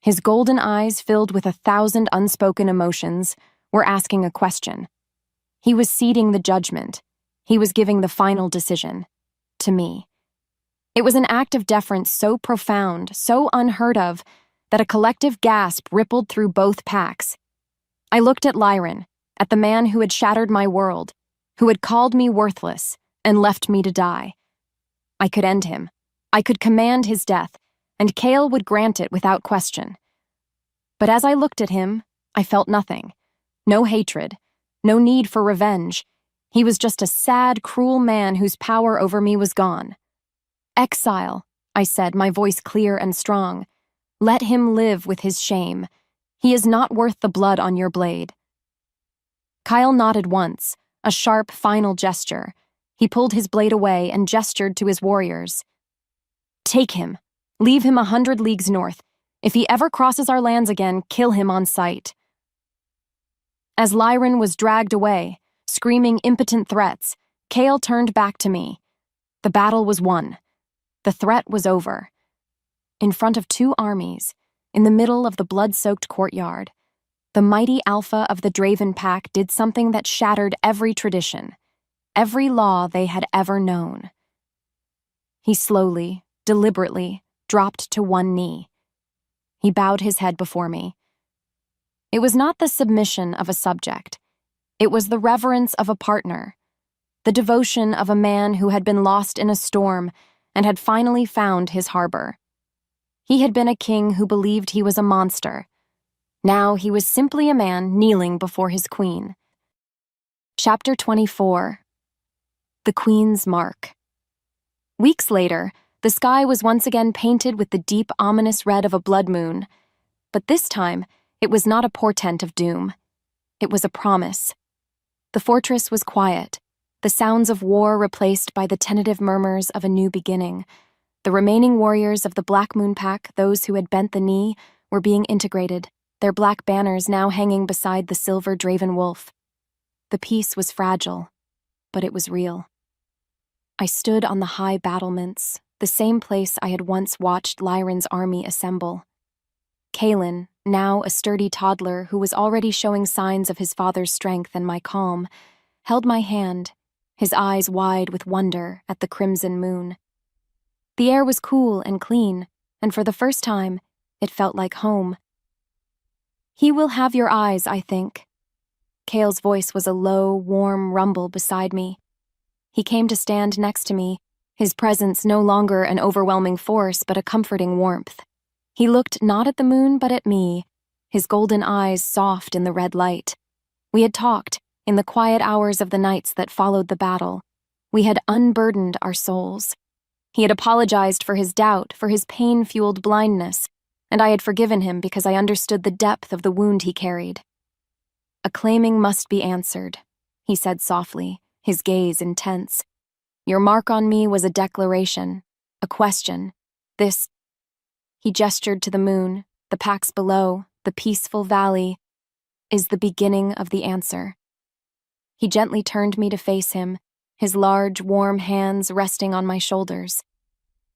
His golden eyes, filled with 1,000 unspoken emotions, were asking a question. He was ceding the judgment. He was giving the final decision. To me. It was an act of deference so profound, so unheard of, that a collective gasp rippled through both packs. I looked at Lyran, at the man who had shattered my world, who had called me worthless and left me to die. I could end him. I could command his death, and Kale would grant it without question. But as I looked at him, I felt nothing. No hatred, no need for revenge. He was just a sad, cruel man whose power over me was gone. Exile, I said, my voice clear and strong. Let him live with his shame. He is not worth the blood on your blade. Kyle nodded once, a sharp, final gesture. He pulled his blade away and gestured to his warriors. Take him. Leave him 100 leagues north. If he ever crosses our lands again, kill him on sight. As Lyran was dragged away, screaming impotent threats, Kale turned back to me. The battle was won. The threat was over. In front of 2 armies, in the middle of the blood-soaked courtyard, the mighty alpha of the Draven pack did something that shattered every tradition, every law they had ever known. He slowly, deliberately, dropped to one knee. He bowed his head before me. It was not the submission of a subject. It was the reverence of a partner, the devotion of a man who had been lost in a storm and had finally found his harbor. He had been a king who believed he was a monster. Now he was simply a man kneeling before his queen. Chapter 24. The Queen's Mark. Weeks later, the sky was once again painted with the deep, ominous red of a blood moon. But this time, it was not a portent of doom. It was a promise. The fortress was quiet, the sounds of war replaced by the tentative murmurs of a new beginning. The remaining warriors of the Black Moon Pack, those who had bent the knee, were being integrated, their black banners now hanging beside the silver Draven wolf. The peace was fragile, but it was real. I stood on the high battlements, the same place I had once watched Lyran's army assemble. Kalen, now a sturdy toddler who was already showing signs of his father's strength and my calm, held my hand, his eyes wide with wonder at the crimson moon. The air was cool and clean, and for the first time, it felt like home. He will have your eyes, I think. Kale's voice was a low, warm rumble beside me. He came to stand next to me, his presence no longer an overwhelming force but a comforting warmth. He looked not at the moon but at me, his golden eyes soft in the red light. We had talked, in the quiet hours of the nights that followed the battle. We had unburdened our souls. He had apologized for his doubt, for his pain-fueled blindness, and I had forgiven him because I understood the depth of the wound he carried. A claiming must be answered, he said softly, his gaze intense. Your mark on me was a declaration, a question. This, he gestured to the moon, the packs below, the peaceful valley, is the beginning of the answer. He gently turned me to face him, his large, warm hands resting on my shoulders.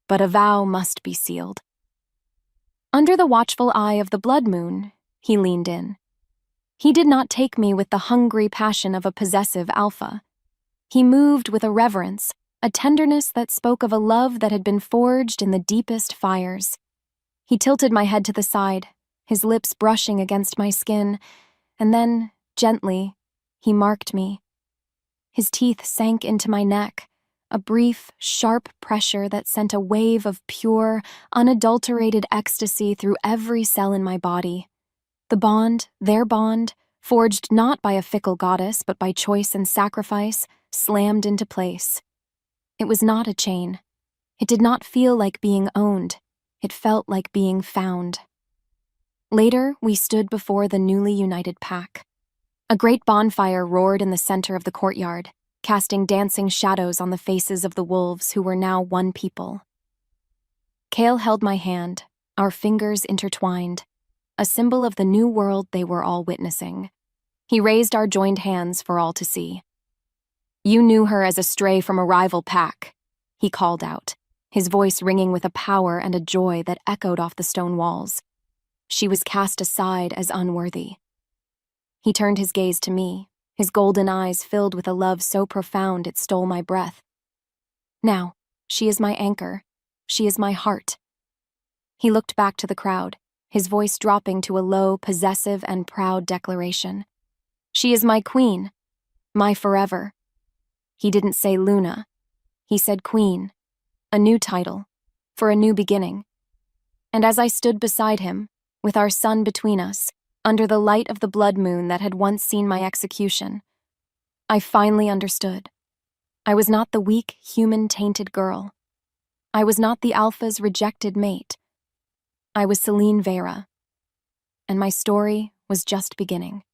But a vow must be sealed. Under the watchful eye of the blood moon, he leaned in. He did not take me with the hungry passion of a possessive alpha. He moved with a reverence, a tenderness that spoke of a love that had been forged in the deepest fires. He tilted my head to the side, his lips brushing against my skin, and then, gently, he marked me. His teeth sank into my neck, a brief, sharp pressure that sent a wave of pure, unadulterated ecstasy through every cell in my body. The bond, their bond, forged not by a fickle goddess but by choice and sacrifice, slammed into place. It was not a chain. It did not feel like being owned. It felt like being found. Later, we stood before the newly united pack. A great bonfire roared in the center of the courtyard, casting dancing shadows on the faces of the wolves who were now one people. Kale held my hand, our fingers intertwined, a symbol of the new world they were all witnessing. He raised our joined hands for all to see. "You knew her as a stray from a rival pack," he called out, his voice ringing with a power and a joy that echoed off the stone walls. "She was cast aside as unworthy." He turned his gaze to me, his golden eyes filled with a love so profound it stole my breath. "Now, she is my anchor. She is my heart." He looked back to the crowd, his voice dropping to a low, possessive, and proud declaration. "She is my queen, my forever." He didn't say Luna. He said queen, a new title, for a new beginning. And as I stood beside him, with our son between us, under the light of the blood moon that had once seen my execution, I finally understood. I was not the weak, human-tainted girl. I was not the Alpha's rejected mate. I was Celine Vera, and my story was just beginning.